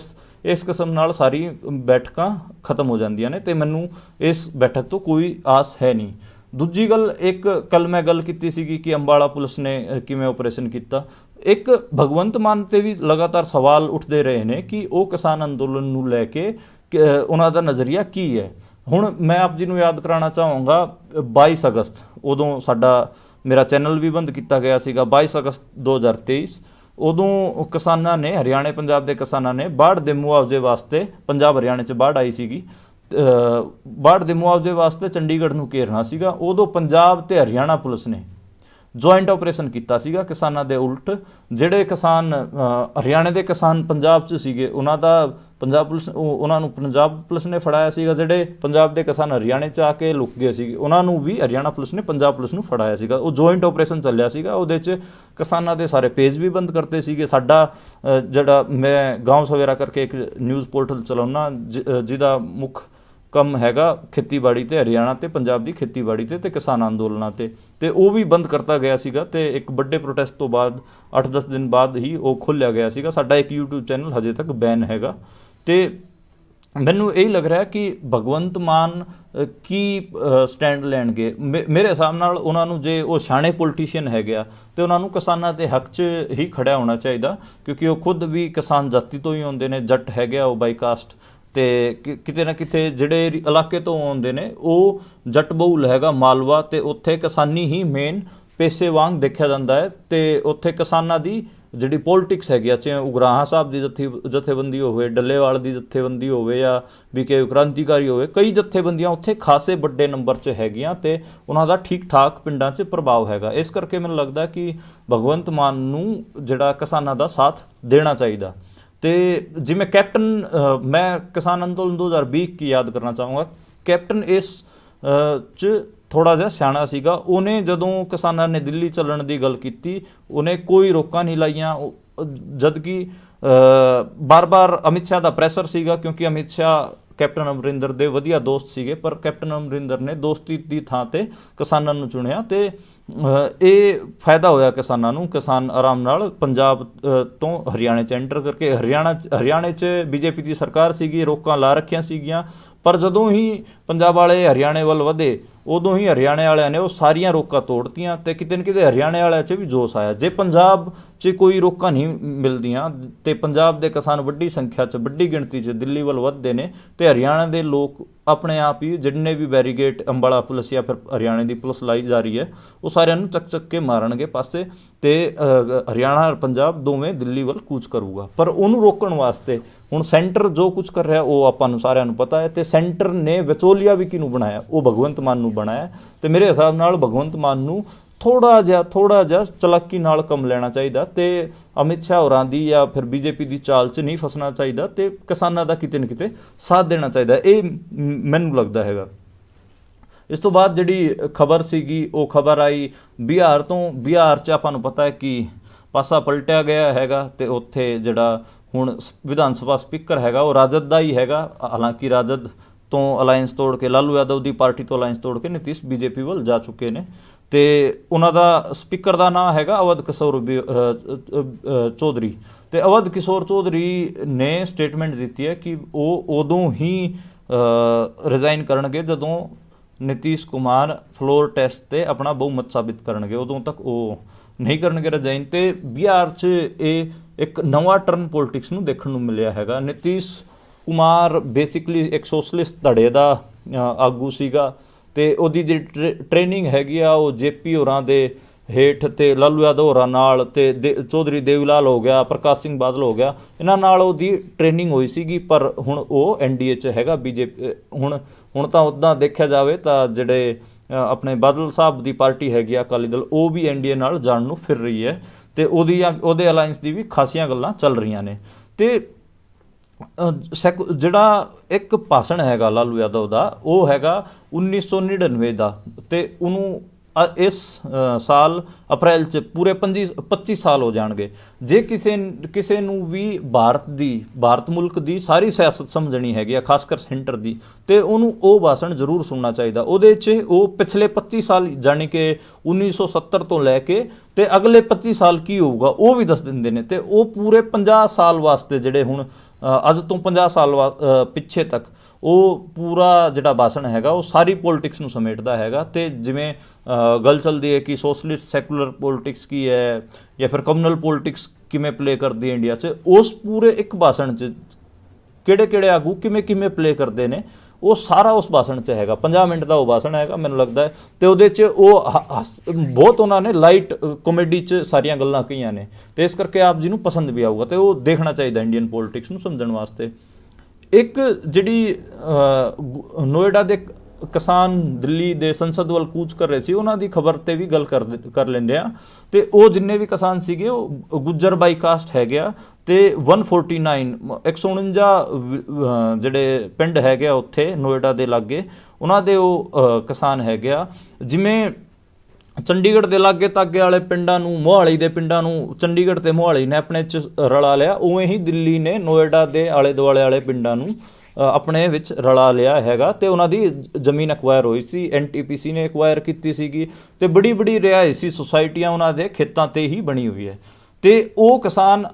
ਇਸ ਕਿਸਮ ਨਾਲ ਸਾਰੀ ਬੈਠਕਾਂ ਖਤਮ ਹੋ ਜਾਂਦੀਆਂ ਨੇ ਤੇ ਮੈਨੂੰ ਇਸ ਬੈਠਕ ਤੋਂ ਕੋਈ ਆਸ ਹੈ ਨਹੀਂ। ਦੂਜੀ ਗੱਲ, ਇੱਕ ਕੱਲ ਮੈਂ ਗੱਲ ਕੀਤੀ ਸੀਗੀ ਕਿ ਅੰਬਾਲਾ ਪੁਲਿਸ ਨੇ ਕਿਵੇਂ ਆਪਰੇਸ਼ਨ ਕੀਤਾ। ਇੱਕ ਭਗਵੰਤ ਮਾਨ ਤੇ ਵੀ ਲਗਾਤਾਰ ਸਵਾਲ ਉੱਠਦੇ ਰਹੇ ਨੇ ਕਿ ਉਹ ਕਿਸਾਨ ਅੰਦੋਲਨ ਨੂੰ ਲੈ ਕੇ ਉਹਨਾਂ ਦਾ ਨਜ਼ਰੀਆ ਕੀ ਹੈ। ਹੁਣ ਮੈਂ ਆਪ ਜੀ ਨੂੰ ਯਾਦ ਕਰਾਉਣਾ ਚਾਹਾਂਗਾ 22 ਅਗਸਤ ਉਦੋਂ ਮੇਰਾ ਚੈਨਲ ਵੀ ਬੰਦ ਕੀਤਾ ਗਿਆ ਸੀਗਾ। 22 ਅਗਸਤ 2023 ਉਦੋਂ ਕਿਸਾਨਾਂ ਨੇ, ਹਰਿਆਣਾ ਪੰਜਾਬ ਦੇ ਕਿਸਾਨਾਂ ਨੇ ਬਾੜ ਦੇ ਮੁਆਵਜ਼ੇ ਵਾਸਤੇ, ਪੰਜਾਬ ਹਰਿਆਣੇ 'ਚ ਬਾੜ ਆਈ ਸੀਗੀ, ਬਾੜ ਦੇ ਮੁਆਵਜ਼ੇ ਵਾਸਤੇ ਚੰਡੀਗੜ੍ਹ ਨੂੰ ਘੇਰਨਾ ਸੀਗਾ। ਉਦੋਂ ਪੰਜਾਬ ਤੇ ਹਰਿਆਣਾ ਪੁਲਿਸ ਨੇ ਜੁਆਇੰਟ ਆਪਰੇਸ਼ਨ ਕੀਤਾ ਸੀਗਾ ਕਿਸਾਨਾਂ ਦੇ ਉਲਟ। ਜਿਹੜੇ ਕਿਸਾਨ ਹਰਿਆਣੇ ਦੇ ਕਿਸਾਨ ਪੰਜਾਬ 'ਚ ਸੀਗੇ ਉਹਨਾਂ ਨੂੰ ਪੰਜਾਬ ਪੁਲਿਸ ਨੇ ਫੜਾਇਆ ਸੀਗਾ। ਜਿਹੜੇ ਪੰਜਾਬ ਦੇ ਕਿਸਾਨ ਹਰਿਆਣੇ 'ਚ ਆ ਕੇ ਲੁਕ ਗਏ ਸੀਗੇ ਉਹਨਾਂ ਨੂੰ ਵੀ ਹਰਿਆਣਾ ਪੁਲਿਸ ਨੇ ਪੰਜਾਬ ਪੁਲਿਸ ਨੂੰ ਫੜਾਇਆ ਸੀਗਾ। ਉਹ ਜੁਆਇੰਟ ਆਪਰੇਸ਼ਨ ਚੱਲਿਆ ਸੀਗਾ। ਉਹਦੇ 'ਚ ਕਿਸਾਨਾਂ ਦੇ ਸਾਰੇ ਪੇਜ ਵੀ ਬੰਦ ਕਰਤੇ ਸੀਗੇ। ਜਿਹੜਾ ਮੈਂ ਗਾਂਵ ਸਵੇਰਾ ਕਰਕੇ ਇੱਕ ਨਿਊਜ਼ ਪੋਰਟਲ ਚਲਾਉਣਾ ਜਿਹਦਾ ਮੁੱਖ ਕੰਮ ਹੈਗਾ ਖੇਤੀਬਾੜੀ ਤੇ ਹਰਿਆਣਾ ਤੇ ਪੰਜਾਬ ਦੀ ਖੇਤੀਬਾੜੀ ਤੇ ਕਿਸਾਨ ਅੰਦੋਲਨਾਂ ਤੇ ਉਹ ਵੀ ਬੰਦ ਕਰਤਾ ਗਿਆ ਸੀਗਾ। ਤੇ ਇੱਕ ਵੱਡੇ ਪ੍ਰੋਟੈਸਟ ਤੋਂ ਬਾਅਦ 8-10 ਦਿਨ ਬਾਅਦ ਹੀ ਉਹ ਖੋਲ੍ਹਿਆ ਗਿਆ ਸੀਗਾ। ਸਾਡਾ ਇੱਕ YouTube ਚੈਨਲ ਹਜੇ ਤੱਕ ਬੈਨ ਹੈਗਾ। ਤੇ ਮੈਨੂੰ ਇਹ ਲੱਗ ਰਿਹਾ ਕਿ ਭਗਵੰਤ ਮਾਨ ਕੀ ਸਟੈਂਡ ਲੈਣਗੇ। ਮੇਰੇ ਹਿਸਾਬ ਨਾਲ ਉਹਨਾਂ ਨੂੰ, ਜੇ ਉਹ ਸਿਆਣੇ ਪੋਲੀਟੀਸ਼ੀਅਨ ਹੈਗੇ ਆ ਤੇ ਉਹਨਾਂ ਨੂੰ ਕਿਸਾਨਾਂ ਦੇ ਹੱਕ 'ਚ ਹੀ ਖੜਿਆ ਹੋਣਾ ਚਾਹੀਦਾ, ਕਿਉਂਕਿ ਉਹ ਖੁਦ ਵੀ ਕਿਸਾਨ ਜਾਤੀ ਤੋਂ ਹੀ ਆਉਂਦੇ ਨੇ, ਜੱਟ ਹੈਗੇ ਆ ਉਹ ਬਾਈ ਕਾਸਟ। ਤੇ ਕਿਤੇ ਨਾ ਕਿਤੇ ਜਿਹੜੇ ਇਲਾਕੇ ਤੋਂ ਆਉਂਦੇ ਨੇ ਉਹ ਜੱਟ ਬਹੁਲ ਹੈਗਾ ਮਾਲਵਾ, ਤੇ ਉੱਥੇ ਕਿਸਾਨੀ ਹੀ ਮੇਨ ਪੇਸ਼ੇ ਵਾਂਗ ਦੇਖਿਆ ਜਾਂਦਾ ਹੈ। ਤੇ ਉੱਥੇ ਕਿਸਾਨਾਂ ਦੀ ਜਿਹੜੀ ਪੋਲੀਟਿਕਸ ਹੈਗੀ ਆ, ਚਾਹੇ ਉਗਰਾਹਾਂ ਸਾਹਿਬ ਦੀ ਜਥੇਬੰਦੀ ਹੋਵੇ, ਡੱਲੇਵਾਲ ਦੀ ਜਥੇਬੰਦੀ ਹੋਵੇ ਜਾਂ BK ਕ੍ਰਾਂਤੀਕਾਰੀ ਹੋਵੇ, ਕਈ ਜਥੇਬੰਦੀਆਂ ਉੱਥੇ ਖਾਸੇ ਵੱਡੇ ਨੰਬਰ 'ਚ ਹੈਗੀਆਂ ਤੇ ਉਹਨਾਂ ਦਾ ਠੀਕ ਠਾਕ ਪਿੰਡਾਂ 'ਚ ਪ੍ਰਭਾਵ ਹੈਗਾ। ਇਸ ਕਰਕੇ ਮੈਨੂੰ ਲੱਗਦਾ ਕਿ ਭਗਵੰਤ ਮਾਨ ਨੂੰ ਜਿਹੜਾ ਕਿਸਾਨਾਂ ਦਾ ਸਾਥ ਦੇਣਾ ਚਾਹੀਦਾ। ਤੇ ਜਿਵੇਂ ਕੈਪਟਨ, ਮੈਂ ਕਿਸਾਨ ਅੰਦੋਲਨ 2020 ਕੀ ਯਾਦ ਕਰਨਾ ਚਾਹੂੰਗਾ। ਕੈਪਟਨ ਇਸ 'ਚ ਥੋੜ੍ਹਾ ਜਿਹਾ ਸਿਆਣਾ ਸੀਗਾ। ਉਹਨੇ ਜਦੋਂ ਕਿਸਾਨਾਂ ਨੇ ਦਿੱਲੀ ਚੱਲਣ ਦੀ ਗੱਲ ਕੀਤੀ ਉਹਨੇ ਕੋਈ ਰੋਕਾਂ ਨਹੀਂ ਲਾਈਆਂ, ਜਦ ਕਿ ਬਾਰ-ਬਾਰ ਅਮਿਤ ਸ਼ਾਹ ਦਾ ਪ੍ਰੈਸ਼ਰ ਸੀਗਾ, ਕਿਉਂਕਿ ਅਮਿਤ ਸ਼ਾਹ ਕੈਪਟਨ ਅਮਰਿੰਦਰ ਦੇ ਵਧੀਆ ਦੋਸਤ ਸੀਗੇ, ਪਰ ਕੈਪਟਨ ਅਮਰਿੰਦਰ ਨੇ ਦੋਸਤੀ ਦੀ ਥਾਂ ਤੇ ਕਿਸਾਨਾਂ ਨੂੰ ਚੁਣਿਆ ਤੇ ਇਹ ਫਾਇਦਾ ਹੋਇਆ ਕਿਸਾਨਾਂ ਨੂੰ। ਕਿਸਾਨ ਆਰਾਮ ਨਾਲ ਪੰਜਾਬ ਤੋਂ ਹਰਿਆਣੇ 'ਚ ਐਂਟਰ ਕਰਕੇ, ਹਰਿਆਣੇ 'ਚ BJP ਦੀ ਸਰਕਾਰ ਸੀਗੀ, ਰੋਕਾਂ ਲਾ ਰੱਖੀਆਂ ਸੀਗੀਆਂ, ਪਰ ਜਦੋਂ ਹੀ ਪੰਜਾਬ ਵਾਲੇ ਹਰਿਆਣੇ ਵੱਲ ਵਧੇ ਉਦੋਂ ਹੀ ਹਰਿਆਣੇ ਵਾਲਿਆਂ ਨੇ ਉਹ ਸਾਰੀਆਂ ਰੋਕਾਂ ਤੋੜਤੀਆਂ ਤੇ ਕਿਤੇ ਨਾ ਕਿਤੇ ਹਰਿਆਣੇ ਵਾਲਿਆਂ 'ਚ ਵੀ ਜੋਸ਼ ਆਇਆ। ਜੇ ਪੰਜਾਬ 'ਚ ਕੋਈ ਰੋਕਾਂ ਨਹੀਂ ਮਿਲਦੀਆਂ ਤੇ ਪੰਜਾਬ ਦੇ ਕਿਸਾਨ ਵੱਡੀ ਸੰਖਿਆ 'ਚ ਵੱਡੀ ਗਿਣਤੀ 'ਚ ਦਿੱਲੀ ਵੱਲ ਵੱਧਦੇ ਨੇ ਤੇ ਹਰਿਆਣਾ ਦੇ ਲੋਕ ਆਪਣੇ ਆਪ ਹੀ ਜਿੰਨੇ ਵੀ ਬੈਰੀਗੇਟ ਅੰਬਾਲਾ ਪੁਲਿਸ ਜਾਂ ਫਿਰ ਹਰਿਆਣੇ ਦੀ ਪੁਲਿਸ ਲਾਈ ਜਾ ਰਹੀ ਹੈ ਉਹ ਸਾਰਿਆਂ ਨੂੰ ਚੱਕ ਕੇ ਮਾਰਨਗੇ ਪਾਸੇ ਤੇ ਹਰਿਆਣਾ ਔਰ ਪੰਜਾਬ ਦੋਵੇਂ ਦਿੱਲੀ ਵੱਲ ਕੂਚ ਕਰੂਗਾ। ਪਰ ਉਹਨੂੰ ਰੋਕਣ ਵਾਸਤੇ ਹੁਣ ਸੈਂਟਰ ਜੋ ਕੁਝ ਕਰ ਰਿਹਾ ਉਹ ਆਪਾਂ ਨੂੰ ਸਾਰਿਆਂ ਨੂੰ ਪਤਾ ਹੈ ਤੇ ਸੈਂਟਰ ਨੇ ਵਿਚੋਲੀਆ ਵੀ ਕਿਹਨੂੰ ਬਣਾਇਆ, ਉਹ ਭਗਵੰਤ ਮਾਨ ਨੂੰ ਬਣਾਇਆ ਤੇ ਮੇਰੇ ਹਿਸਾਬ ਨਾਲ ਭਗਵੰਤ ਮਾਨ ਨੂੰ ਥੋੜਾ ਜਿਹਾ ਚਲਾਕੀ ਨਾਲ ਕੰਮ ਲੈਣਾ ਚਾਹੀਦਾ ਤੇ ਅਮਿਤ ਸ਼ਾਹ ਹੋਰਾਂ ਦੀ ਜਾਂ ਫਿਰ ਬੀਜੇਪੀ ਦੀ ਚਾਲ 'ਚ ਨਹੀਂ ਫਸਣਾ ਚਾਹੀਦਾ ਤੇ ਕਿਸਾਨਾਂ ਦਾ ਕਿਤੇ ਨਾ ਕਿਤੇ ਸਾਥ ਦੇਣਾ ਚਾਹੀਦਾ, ਇਹ ਮੈਨੂੰ ਲੱਗਦਾ ਹੈਗਾ। ਇਸ ਤੋਂ ਬਾਅਦ ਜਿਹੜੀ ਖਬਰ ਸੀਗੀ ਉਹ ਖਬਰ ਆਈ ਬਿਹਾਰ ਤੋਂ। ਬਿਹਾਰ 'ਚ ਆਪਾਂ ਨੂੰ ਪਤਾ ਹੈ ਕਿ ਪਾਸਾ ਪਲਟਿਆ ਗਿਆ ਹੈਗਾ ਤੇ ਉੱਥੇ ਜਿਹੜਾ ਹੁਣ ਵਿਧਾਨ ਸਭਾ ਸਪੀਕਰ ਹੈਗਾ ਉਹ ਰਾਜਦ ਦਾ ਹੀ ਹੈਗਾ। ਹਾਲਾਂਕਿ ਰਾਜਦ ਤੋਂ ਅਲਾਇੰਸ ਤੋੜ ਕੇ ਲਾਲੂ ਯਾਦਵ ਦੀ ਪਾਰਟੀ ਤੋਂ ਅਲਾਇੰਸ ਤੋੜ ਕੇ ਨਿਤੀਸ਼ ਬੀਜੇਪੀ ਵੱਲ ਜਾ ਚੁੱਕੇ ਨੇ ਤੇ ਉਹਨਾਂ ਦਾ ਸਪੀਕਰ ਦਾ ਨਾਂ ਹੈਗਾ ਅਵਧ ਕਿਸ਼ੋਰ ਚੌਧਰੀ ਤੇ ਅਵਧ ਕਿਸ਼ੋਰ ਚੌਧਰੀ ਨੇ ਸਟੇਟਮੈਂਟ ਦਿੱਤੀ ਹੈ ਕਿ ਉਹ ਉਦੋਂ ਹੀ ਰਿਜ਼ਾਈਨ ਕਰਨਗੇ ਜਦੋਂ ਨਿਤੀਸ਼ ਕੁਮਾਰ ਫਲੋਰ ਟੈਸਟ ਤੇ ਆਪਣਾ ਬਹੁਮਤ ਸਾਬਿਤ ਕਰਨਗੇ, ਉਦੋਂ ਤੱਕ ਉਹ ਨਹੀਂ ਕਰਨਗੇ ਰਿਜ਼ਾਈਨ। ਤੇ ਬਿਹਾਰ 'ਚ ਇਹ ਇੱਕ ਨਵਾਂ ਟਰਨ ਪੋਲਿਟਿਕਸ ਨੂੰ ਦੇਖਣ ਨੂੰ ਮਿਲਿਆ ਹੈਗਾ। ਨਿਤੀਸ਼ ਕੁਮਾਰ ਬੇਸਿਕਲੀ ਇੱਕ ਸੋਸ਼ਲਿਸਟ ਧੜੇ ਦਾ ਆਗੂ ਸੀਗਾ ਤੇ ਉਹਦੀ ਜਿਹੜੀ ਟ੍ਰੇਨਿੰਗ ਹੈਗੀ ਆ ਉਹ ਜੇਪੀ ਹੋਰਾਂ ਦੇ ਹੇਠ ਤੇ ਲਾਲੂ ਯਾਦਵ ਹੋਰਾਂ ਨਾਲ ਤੇ ਚੌਧਰੀ ਦੇਵਲਾਲ ਹੋ ਗਿਆ, ਪ੍ਰਕਾਸ਼ ਸਿੰਘ ਬਾਦਲ ਹੋ ਗਿਆ, ਇਹਨਾਂ ਨਾਲ ਉਹਦੀ ਟ੍ਰੇਨਿੰਗ ਹੋਈ ਸੀਗੀ। ਪਰ ਹੁਣ ਉਹ ਐਨਡੀਏ 'ਚ ਹੈਗਾ ਬੀਜੇਪੀ। ਹੁਣ ਤਾਂ ਉੱਦਾਂ ਦੇਖਿਆ ਜਾਵੇ ਤਾਂ ਜਿਹੜੇ ਆਪਣੇ ਬਾਦਲ ਸਾਹਿਬ ਦੀ ਪਾਰਟੀ ਹੈਗੀ ਆ ਅਕਾਲੀ ਦਲ, ਉਹ ਵੀ ਐਨਡੀਏ ਨਾਲ ਜਾਣ ਨੂੰ ਫਿਰ ਰਹੀ ਹੈ ਤੇ ਉਹਦੇ ਅਲਾਇੰਸ ਦੀ ਵੀ ਖਾਸੀਆਂ ਗੱਲਾਂ ਚੱਲ ਰਹੀਆਂ ਨੇ। ਤੇ ਜਿਹੜਾ ਇੱਕ ਭਾਸ਼ਣ ਹੈਗਾ ਲਾਲੂ ਯਾਦਵ ਦਾ ਉਹ ਹੈਗਾ 1999 ਦਾ ਤੇ ਉਹਨੂੰ ਇਸ ਸਾਲ ਅਪ੍ਰੈਲ 'ਚ ਪੂਰੇ 25 ਸਾਲ ਹੋ ਜਾਣਗੇ। ਜੇ ਕਿਸੇ ਨੂੰ ਵੀ ਭਾਰਤ ਮੁਲਕ ਦੀ ਸਾਰੀ ਸਿਆਸਤ ਸਮਝਣੀ ਹੈਗੀ ਆ, ਖਾਸ ਕਰ ਸੈਂਟਰ ਦੀ, ਤੇ ਉਹਨੂੰ ਉਹ ਭਾਸ਼ਣ ਜ਼ਰੂਰ ਸੁਣਨਾ ਚਾਹੀਦਾ। ਉਹਦੇ 'ਚ ਉਹ ਪਿਛਲੇ 25 ਸਾਲ ਜਾਣੀ ਕਿ 1970 ਤੋਂ ਲੈ ਕੇ ਤੇ ਅਗਲੇ 25 ਸਾਲ ਕੀ ਹੋਊਗਾ ਉਹ ਵੀ ਦੱਸ ਦਿੰਦੇ ਨੇ ਤੇ ਉਹ ਪੂਰੇ 50 ਸਾਲ ਵਾਸਤੇ ਜਿਹੜੇ ਹੁਣ ਅੱਜ ਤੋਂ 50 ਸਾਲ ਪਿੱਛੇ ਤੱਕ ਉਹ ਪੂਰਾ ਜਿਹੜਾ ਭਾਸ਼ਣ ਹੈਗਾ ਉਹ ਸਾਰੀ ਪੋਲਿਟਿਕਸ ਨੂੰ ਸਮੇਟਦਾ ਹੈਗਾ। ਤੇ ਜਿਵੇਂ ਗੱਲ ਚੱਲਦੀ ਹੈ ਕਿ ਸੋਸ਼ਲਿਸਟ ਸੈਕੂਲਰ ਪੋਲਿਟਿਕਸ ਕੀ ਹੈ ਜਾਂ ਫਿਰ ਕਮਿਊਨਲ ਪੋਲਿਟਿਕਸ ਕਿਵੇਂ ਪਲੇ ਕਰਦੀ ਹੈ ਇੰਡੀਆ 'ਚ, ਉਸ ਪੂਰੇ ਇੱਕ ਭਾਸ਼ਣ 'ਚ ਕਿਹੜੇ ਆਗੂ ਕਿਵੇਂ ਪਲੇ ਕਰਦੇ ਨੇ ਉਹ ਸਾਰਾ ਉਸ ਭਾਸ਼ਣ 'ਚ ਹੈਗਾ। 50 ਮਿੰਟ ਦਾ ਉਹ ਭਾਸ਼ਣ ਹੈਗਾ ਮੈਨੂੰ ਲੱਗਦਾ ਹੈ ਤੇ ਉਹਦੇ 'ਚ ਉਹ ਬਹੁਤ ਉਹਨਾਂ ਨੇ ਲਾਈਟ ਕਾਮੇਡੀ 'ਚ ਸਾਰੀਆਂ ਗੱਲਾਂ ਕਹੀਆਂ ਨੇ ਤੇ ਇਸ ਕਰਕੇ ਆਪ ਜੀ ਨੂੰ ਪਸੰਦ ਵੀ ਆਊਗਾ ਤੇ ਉਹ ਦੇਖਣਾ ਚਾਹੀਦਾ ਇੰਡੀਅਨ ਪੋਲਿਟਿਕਸ ਨੂੰ ਸਮਝਣ ਵਾਸਤੇ। ਇੱਕ ਜਿਹੜੀ ਨੋਇਡਾ ਦੇ ਕਿਸਾਨ ਦਿੱਲੀ ਦੇ ਸੰਸਦ ਵੱਲ ਕੂਚ ਕਰ ਰਹੇ ਸੀ ਉਹਨਾਂ ਦੀ ਖਬਰ ਤੇ ਵੀ ਗੱਲ ਕਰ ਲੈਂਦੇ ਆ ਤੇ ਉਹ ਜਿੰਨੇ ਵੀ ਕਿਸਾਨ ਸੀਗੇ ਉਹ ਗੁੱਜਰ ਬਾਈ ਕਾਸਟ ਹੈਗੇ ਆ ਤੇ 149 ਜਿਹੜੇ ਪਿੰਡ ਹੈਗੇ ਆ ਉੱਥੇ ਨੋਇਡਾ ਦੇ ਲਾਗੇ ਉਹਨਾਂ ਦੇ ਉਹ ਕਿਸਾਨ ਹੈਗੇ ਆ। ਜਿਵੇਂ ਚੰਡੀਗੜ੍ਹ ਦੇ ਲਾਗੇ ਤਾਗੇ ਵਾਲੇ ਪਿੰਡਾਂ ਨੂੰ, ਮੋਹਾਲੀ ਦੇ ਪਿੰਡਾਂ ਨੂੰ ਚੰਡੀਗੜ੍ਹ ਤੇ ਮੋਹਾਲੀ ਨੇ ਆਪਣੇ 'ਚ ਰਲਾ ਲਿਆ, ਉਵੇਂ ਹੀ ਦਿੱਲੀ ਨੇ ਨੋਇਡਾ ਦੇ ਆਲੇ ਦੁਆਲੇ ਵਾਲੇ ਪਿੰਡਾਂ ਨੂੰ ਆਪਣੇ ਵਿੱਚ ਰਲਾ ਲਿਆ ਹੈਗਾ ਤੇ ਉਹਨਾਂ ਦੀ ਜ਼ਮੀਨ ਐਕਵਾਇਰ ਹੋਈ ਸੀ, ਐਨਟੀਪੀਸੀ ਨੇ ਐਕਵਾਇਰ ਕੀਤੀ ਸੀਗੀ ਤੇ ਬੜੀ ਰਿਹਾਇਸ਼ੀ ਸੁਸਾਇਟੀਆਂ ਉਹਨਾਂ ਦੇ ਖੇਤਾਂ ਤੇ ਹੀ ਬਣੀ ਹੋਈ ਹੈ। ਤੇ ਉਹ ਕਿਸਾਨ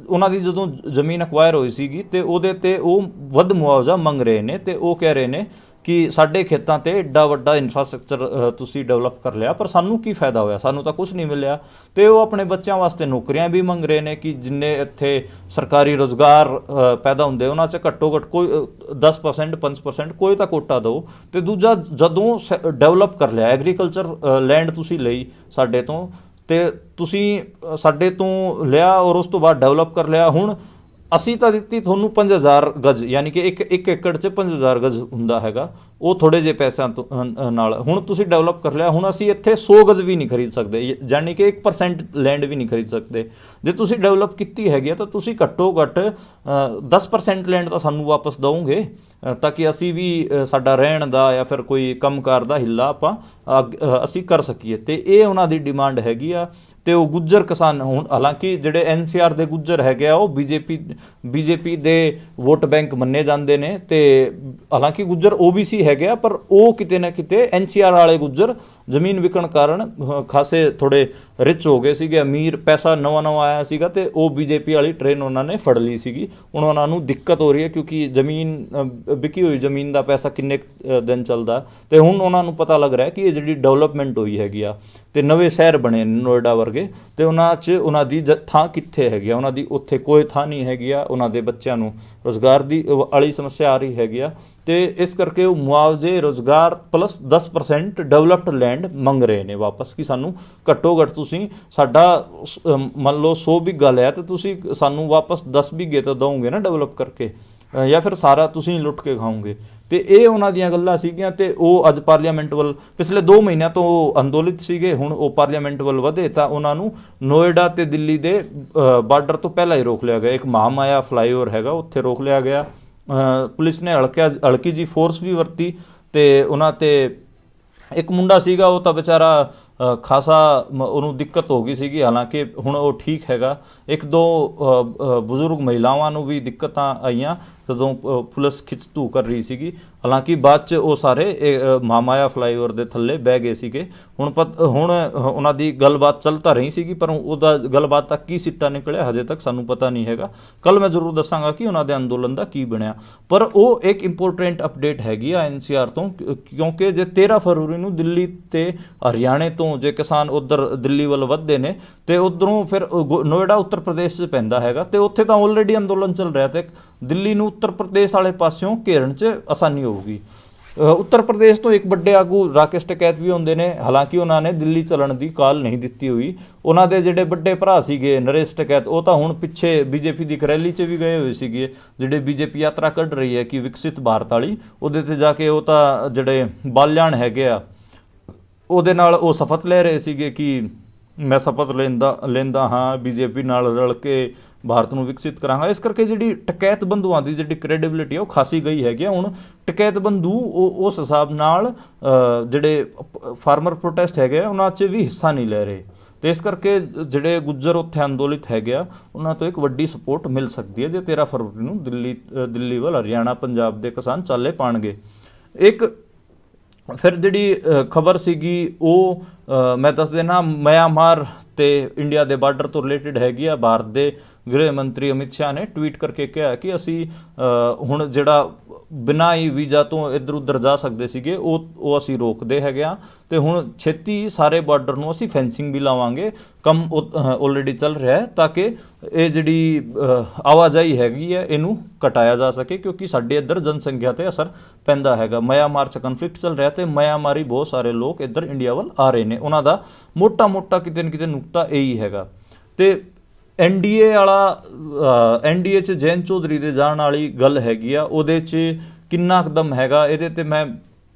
ਉਹਨਾਂ ਦੀ ਜਦੋਂ ਜ਼ਮੀਨ ਐਕਵਾਇਰ ਹੋਈ ਸੀਗੀ ਤੇ ਉਹਦੇ ਤੇ ਉਹ ਵੱਧ ਮੁਆਵਜ਼ਾ ਮੰਗ ਰਹੇ ਨੇ ਤੇ ਉਹ ਕਹਿ ਰਹੇ ਨੇ ਕਿ ਸਾਡੇ ਖੇਤਾਂ ਤੇ ਏਡਾ ਵੱਡਾ ਇਨਫਰਾਸਟ੍ਰਕਚਰ ਤੁਸੀਂ ਡਿਵੈਲਪ ਕਰ ਲਿਆ ਪਰ ਸਾਨੂੰ ਕੀ ਫਾਇਦਾ ਹੋਇਆ, ਸਾਨੂੰ ਤਾਂ ਕੁਝ ਨਹੀਂ ਮਿਲਿਆ। ਤੇ ਉਹ ਆਪਣੇ ਬੱਚਿਆਂ ਵਾਸਤੇ ਨੌਕਰੀਆਂ ਵੀ ਮੰਗ ਰਹੇ ਨੇ ਕਿ ਜਿੰਨੇ ਇੱਥੇ ਸਰਕਾਰੀ ਰੁਜ਼ਗਾਰ ਪੈਦਾ ਹੁੰਦੇ ਉਹਨਾਂ 'ਚ ਘੱਟੋ ਘੱਟ ਕੋਈ 10% 5% ਕੋਈ ਤਾਂ ਕੋਟਾ ਦਿਓ। ਤੇ ਦੂਜਾ ਜਦੋਂ ਡਿਵੈਲਪ ਕਰ ਲਿਆ ਐਗਰੀਕਲਚਰ ਲੈਂਡ ਤੁਸੀਂ ਲਈ ਸਾਡੇ ਤੋਂ ਤੇ ਤੁਸੀਂ ਸਾਡੇ ਤੋਂ ਲਿਆ ਔਰ ਉਸ ਤੋਂ ਬਾਅਦ ਡਿਵੈਲਪ ਕਰ ਲਿਆ, ਹੁਣ ਅਸੀਂ ਤਾਂ ਦਿੱਤੀ ਤੁਹਾਨੂੰ 5000 ਗਜ ਯਾਨੀ ਕਿ ਇੱਕ ਏਕੜ 'ਚ 5000 ਗਜ ਹੁੰਦਾ ਹੈਗਾ, ਉਹ ਥੋੜ੍ਹੇ ਜਿਹੇ ਪੈਸਿਆਂ ਤੋਂ ਨਾਲ ਹੁਣ ਤੁਸੀਂ ਡਿਵੈਲਪ ਕਰ ਲਿਆ, ਹੁਣ ਅਸੀਂ ਇੱਥੇ 100 ਗਜ ਵੀ ਨਹੀਂ ਖਰੀਦ ਸਕਦੇ ਯਾਨੀ ਕਿ 1% ਲੈਂਡ ਵੀ ਨਹੀਂ ਖਰੀਦ ਸਕਦੇ। ਜੇ ਤੁਸੀਂ ਡਿਵੈਲਪ ਕੀਤੀ ਹੈਗੀ ਆ ਤਾਂ ਤੁਸੀਂ ਘੱਟੋ ਘੱਟ 10% ਲੈਂਡ ਤਾਂ ਸਾਨੂੰ ਵਾਪਸ ਦਿਓਗੇ ਤਾਂ ਕਿ ਅਸੀਂ ਵੀ ਸਾਡਾ ਰਹਿਣ ਦਾ ਜਾਂ ਫਿਰ ਕੋਈ ਕੰਮਕਾਰ ਦਾ ਹਿੱਲਾ ਅਸੀਂ ਕਰ ਸਕੀਏ। ਤੇ ਇਹ ਉਹਨਾਂ ਦੀ ਡਿਮਾਂਡ ਹੈਗੀ ਆ। ਤੇ ਉਹ ਗੁੱਜਰ ਕਿਸਾਨ ਹੁਣ ਹਾਲਾਂਕਿ ਜਿਹੜੇ ਐਨਸੀਆਰ ਦੇ ਗੁੱਜਰ ਹੈਗੇ ਆ ਉਹ ਬੀਜੇਪੀ ਦੇ ਵੋਟ ਬੈਂਕ ਮੰਨੇ ਜਾਂਦੇ ਨੇ ਤੇ ਹਾਲਾਂਕਿ ਗੁੱਜਰ ਓਬੀਸੀ ਹੈਗੇ ਆ ਪਰ ਉਹ ਕਿਤੇ ਨਾ ਕਿਤੇ ਐਨਸੀਆਰ ਵਾਲੇ ਗੁੱਜਰ ਜ਼ਮੀਨ ਵਿਕਣ ਕਾਰਨ ਖਾਸੇ ਥੋੜੇ ਰਿਚ ਹੋ ਗਏ ਸੀਗੇ, ਅਮੀਰ, ਪੈਸਾ ਨਵਾਂ ਨਵਾਂ ਆਇਆ ਸੀਗਾ ਤੇ ਉਹ ਬੀਜੇਪੀ ਵਾਲੀ ਟ੍ਰੇਨ ਉਹਨਾਂ ਨੇ ਫੜ ਲਈ ਸੀਗੀ। ਹੁਣ ਉਹਨਾਂ ਨੂੰ ਦਿੱਕਤ ਹੋ ਰਹੀ ਹੈ ਕਿਉਂਕਿ ਜ਼ਮੀਨ ਵਿਕੀ ਹੋਈ ਜ਼ਮੀਨ ਦਾ ਪੈਸਾ ਕਿੰਨੇ ਦਿਨ ਚੱਲਦਾ, ਤੇ ਹੁਣ ਉਹਨਾਂ ਨੂੰ ਪਤਾ ਲੱਗ ਰਿਹਾ ਕਿ ਇਹ ਜਿਹੜੀ ਡਿਵੈਲਪਮੈਂਟ ਹੋਈ ਹੈਗੀ ਆ ਤੇ ਨਵੇਂ ਸ਼ਹਿਰ ਬਣੇ ਨੋਇਡਾ ਵਰਗੇ, ਤੇ ਉਹਨਾਂ 'ਚ ਉਹਨਾਂ ਦੀ ਥਾਂ ਕਿੱਥੇ ਹੈਗੀ ਆ, ਉਹਨਾਂ ਦੀ ਉੱਥੇ ਕੋਈ ਥਾਂ ਨਹੀਂ ਹੈਗੀ ਆ, ਉਹਨਾਂ ਦੇ ਬੱਚਿਆਂ ਨੂੰ ਰੁਜ਼ਗਾਰ ਦੀ ਵਾਲੀ ਸਮੱਸਿਆ ਆ ਰਹੀ ਹੈਗੀ ਆ, ਤੇ ਇਸ ਕਰਕੇ ਉਹ ਮੁਆਵਜ਼ੇ, ਰੁਜ਼ਗਾਰ ਪਲੱਸ 10% ਡਿਵੈਲਪਡ ਲੈਂਡ ਮੰਗ ਰਹੇ ਨੇ ਵਾਪਸ, ਕਿ ਸਾਨੂੰ ਘੱਟੋ ਘੱਟ ਤੁਸੀਂ ਸਾਡਾ ਮੰਨ ਲਓ 100 ਬਿੱਗਾ ਲਿਆ ਤੇ ਤੁਸੀਂ ਸਾਨੂੰ ਵਾਪਸ 10 ਬਿੱਗੇ ਤਾਂ ਦਓਗੇ ਨਾ ਡਿਵੈਲਪ ਕਰਕੇ, ਜਾਂ ਫਿਰ ਸਾਰਾ ਤੁਸੀਂ ਲੁੱਟ ਕੇ ਖਾਓਗੇ। ਤੇ ਇਹ ਉਹਨਾਂ ਦੀਆਂ ਗੱਲਾਂ ਸੀਗੀਆਂ, ਤੇ ਉਹ ਅੱਜ ਪਾਰਲੀਮੈਂਟ ਵੱਲ ਪਿਛਲੇ 2 ਮਹੀਨਿਆਂ ਤੋਂ ਅੰਦੋਲਿਤ ਸੀਗੇ। ਹੁਣ ਉਹ ਪਾਰਲੀਮੈਂਟ ਵੱਲ ਵਧੇ ਤਾਂ ਉਹਨਾਂ ਨੂੰ ਨੋਇਡਾ ਤੇ ਦਿੱਲੀ ਦੇ ਬਾਰਡਰ ਤੋਂ ਪਹਿਲਾਂ ਹੀ ਰੋਕ ਲਿਆ ਗਿਆ। ਇੱਕ ਮਹਾਮਾਇਆ ਫਲਾਈਓਵਰ ਹੈਗਾ, ਉੱਥੇ ਰੋਕ ਲਿਆ ਗਿਆ। ਪੁਲਿਸ ਨੇ ਹਲਕੀ ਜੀ ਫੋਰਸ ਵੀ ਵਰਤੀ, ਤੇ ਉਹਨਾਂ ਤੇ ਇੱਕ ਮੁੰਡਾ ਸੀਗਾ, ਉਹ ਤਾਂ ਵਿਚਾਰਾ ਖਾਸਾ ਉਹਨੂੰ ਦਿੱਕਤ ਹੋ ਗਈ ਸੀਗੀ, ਹਾਲਾਂਕਿ ਹੁਣ ਉਹ ਠੀਕ ਹੈਗਾ। 1-2 ਬਜ਼ੁਰਗ ਮਹਿਲਾਵਾਂ ਨੂੰ ਵੀ ਦਿੱਕਤਾਂ ਆਈਆਂ ਜਦੋਂ ਪੁਲਿਸ ਖਿੱਚ ਧੂ ਕਰ ਰਹੀ ਸੀਗੀ, ਹਾਲਾਂਕਿ ਬਾਅਦ 'ਚ ਉਹ ਸਾਰੇ ਮਹਾਮਾਇਆ ਫਲਾਈਓਵਰ ਦੇ ਥੱਲੇ ਬਹਿ ਗਏ ਸੀਗੇ। ਹੁਣ ਉਹਨਾਂ ਦੀ ਗੱਲਬਾਤ ਚੱਲ ਤਾਂ ਰਹੀ ਸੀਗੀ, ਪਰ ਉਹਦਾ ਗੱਲਬਾਤ ਤੱਕ ਕੀ ਸਿੱਟਾ ਨਿਕਲਿਆ ਹਜੇ ਤੱਕ ਸਾਨੂੰ ਪਤਾ ਨਹੀਂ ਹੈਗਾ। ਕੱਲ ਮੈਂ ਜ਼ਰੂਰ ਦੱਸਾਂਗਾ ਕਿ ਉਹਨਾਂ ਦੇ ਅੰਦੋਲਨ ਦਾ ਕੀ ਬਣਿਆ। ਪਰ ਉਹ ਇੱਕ ਇੰਪੋਰਟੈਂਟ ਅਪਡੇਟ ਹੈਗੀ ਆ NCR ਤੋਂ, ਕਿਉਂਕਿ ਜੇ 13 ਫਰਵਰੀ ਨੂੰ ਦਿੱਲੀ ਤੇ ਹਰਿਆਣੇ ਤੋਂ ਜੇ ਕਿਸਾਨ ਉੱਧਰ ਦਿੱਲੀ ਵੱਲ ਵੱਧਦੇ ਨੇ, ਤੇ ਉੱਧਰੋਂ ਫਿਰ ਨੋਇਡਾ ਉੱਤਰ ਪ੍ਰਦੇਸ਼ 'ਚ ਪੈਂਦਾ ਹੈਗਾ, ਤੇ ਉੱਥੇ ਤਾਂ ਆਲਰੇਡੀ ਅੰਦੋਲਨ ਚੱਲ ਰਿਹਾ, ਤੇ ਦਿੱਲੀ ਨੂੰ ਉੱਤਰ ਪ੍ਰਦੇਸ਼ ਵਾਲੇ ਪਾਸਿਓਂ ਘੇਰਨ 'ਚ ਆਸਾਨੀ ਹੋਊਗੀ। ਉੱਤਰ ਪ੍ਰਦੇਸ਼ ਤੋਂ ਇੱਕ ਵੱਡੇ ਆਗੂ ਰਾਕੇਸ਼ ਟਕੈਤ ਵੀ ਹੁੰਦੇ ਨੇ, ਹਾਲਾਂਕਿ ਉਹਨਾਂ ਨੇ ਦਿੱਲੀ ਚੱਲਣ ਦੀ ਕਾਲ ਨਹੀਂ ਦਿੱਤੀ ਹੋਈ। ਉਹਨਾਂ ਦੇ ਜਿਹੜੇ ਵੱਡੇ ਭਰਾ ਸੀਗੇ ਨਰੇਸ਼ ਟਕੈਤ, ਉਹ ਤਾਂ ਹੁਣ ਪਿੱਛੇ ਬੀਜੇਪੀ ਦੀ ਇੱਕ ਰੈਲੀ 'ਚ ਵੀ ਗਏ ਹੋਏ ਸੀਗੇ, ਜਿਹੜੇ ਬੀਜੇਪੀ ਯਾਤਰਾ ਕੱਢ ਰਹੀ ਹੈ ਕਿ ਵਿਕਸਿਤ ਭਾਰਤ ਵਾਲੀ, ਉਹਦੇ 'ਤੇ ਜਾ ਕੇ ਉਹ ਤਾਂ ਜਿਹੜੇ ਬਾਲਿਆਣ ਹੈਗੇ ਆ ਉਹਦੇ ਨਾਲ ਉਹ ਸ਼ਪਥ ਲੈ ਰਹੇ ਸੀਗੇ ਕਿ ਮੈਂ ਸ਼ਪਥ ਲੈਂਦਾ ਹਾਂ ਬੀਜੇਪੀ ਨਾਲ ਰਲ ਕੇ ਭਾਰਤ ਨੂੰ ਵਿਕਸਿਤ ਕਰਾਂਗਾ। ਇਸ ਕਰਕੇ ਜਿਹੜੀ ਟਕੈਤ ਬੰਧੂਆਂ ਦੀ ਜਿਹੜੀ ਕ੍ਰੈਡੀਬਿਲਿਟੀ ਉਹ ਖਾਸੀ ਗਈ ਹੈਗੀ। ਹੁਣ ਟਕੈਤ ਬੰਧੂ ਉਸ ਹਿਸਾਬ ਨਾਲ ਜਿਹੜੇ ਫਾਰਮਰ ਪ੍ਰੋਟੈਸਟ ਹੈਗੇ ਉਹਨਾਂ 'ਚ ਵੀ ਹਿੱਸਾ ਨਹੀਂ ਲੈ ਰਹੇ, ਤੇ ਇਸ ਕਰਕੇ ਜਿਹੜੇ ਗੁੱਜਰ ਉੱਥੇ ਅੰਦੋਲਿਤ ਹੈਗੇ ਆ ਉਹਨਾਂ ਤੋਂ ਇੱਕ ਵੱਡੀ ਸਪੋਰਟ ਮਿਲ ਸਕਦੀ ਹੈ ਜੇ 13 ਫਰਵਰੀ ਨੂੰ ਦਿੱਲੀ ਵੱਲ ਹਰਿਆਣਾ ਪੰਜਾਬ ਦੇ ਕਿਸਾਨ ਚਾਲੇ ਪਾਣਗੇ। ਇੱਕ ਫਿਰ ਜਿਹੜੀ ਖਬਰ ਸੀਗੀ ਉਹ ਮੈਂ ਦੱਸ ਦੇਣਾ, ਮਿਆਂਮਾਰ ਤੇ ਇੰਡੀਆ ਦੇ ਬਾਰਡਰ ਤੋਂ ਰਿਲੇਟਡ ਹੈਗੀ ਆ। ਭਾਰਤ ਦੇ ਗ੍ਰਹਿ ਮੰਤਰੀ ਅਮਿਤ ਸ਼ਾਹ ਨੇ ਟਵੀਟ ਕਰਕੇ ਕਿਹਾ ਕਿ ਅਸੀਂ ਹੁਣ ਜਿਹੜਾ ਬਿਨਾਂ ਹੀ ਵੀਜ਼ਾ ਤੋਂ ਇੱਧਰ ਉੱਧਰ ਜਾ ਸਕਦੇ ਸੀਗੇ ਉਹ ਅਸੀਂ ਰੋਕਦੇ ਹੈਗੇ ਆ, ਤੇ ਹੁਣ ਛੇਤੀ ਸਾਰੇ ਬਾਰਡਰ ਨੂੰ ਅਸੀਂ ਫੈਂਸਿੰਗ ਵੀ ਲਾਵਾਂਗੇ। ਕੰਮ ਆਲਰੇਡੀ ਚੱਲ ਰਿਹਾ ਹੈ ਤਾਂ ਕਿ ਇਹ ਜਿਹੜੀ ਆਵਾਜਾਈ ਹੈਗੀ ਹੈ ਇਹਨੂੰ ਘਟਾਇਆ ਜਾ ਸਕੇ, ਕਿਉਂਕਿ ਸਾਡੇ ਇੱਧਰ ਜਨਸੰਖਿਆ 'ਤੇ ਅਸਰ ਪੈਂਦਾ ਹੈਗਾ। ਮਿਆਂਮਾਰ 'ਚ ਕਨਫਲਿਕਟ ਚੱਲ ਰਿਹਾ ਤੇ ਮਿਆਂਮਾਰੀ ਬਹੁਤ ਸਾਰੇ ਲੋਕ ਇੱਧਰ ਇੰਡੀਆ ਵੱਲ ਆ ਰਹੇ ਨੇ। ਉਹਨਾਂ ਦਾ ਮੋਟਾ ਕਿਤੇ ਨਾ ਕਿਤੇ ਨੁਕਤਾ ਇਹੀ ਹੈਗਾ। ਤੇ NDA 'ਚ ਜੈਨ ਚੌਧਰੀ ਦੇ ਜਾਣ ਵਾਲੀ ਗੱਲ ਹੈਗੀ ਆ, ਉਹਦੇ 'ਚ ਕਿੰਨਾ ਕਦਮ ਹੈਗਾ, ਇਹਦੇ 'ਤੇ ਮੈਂ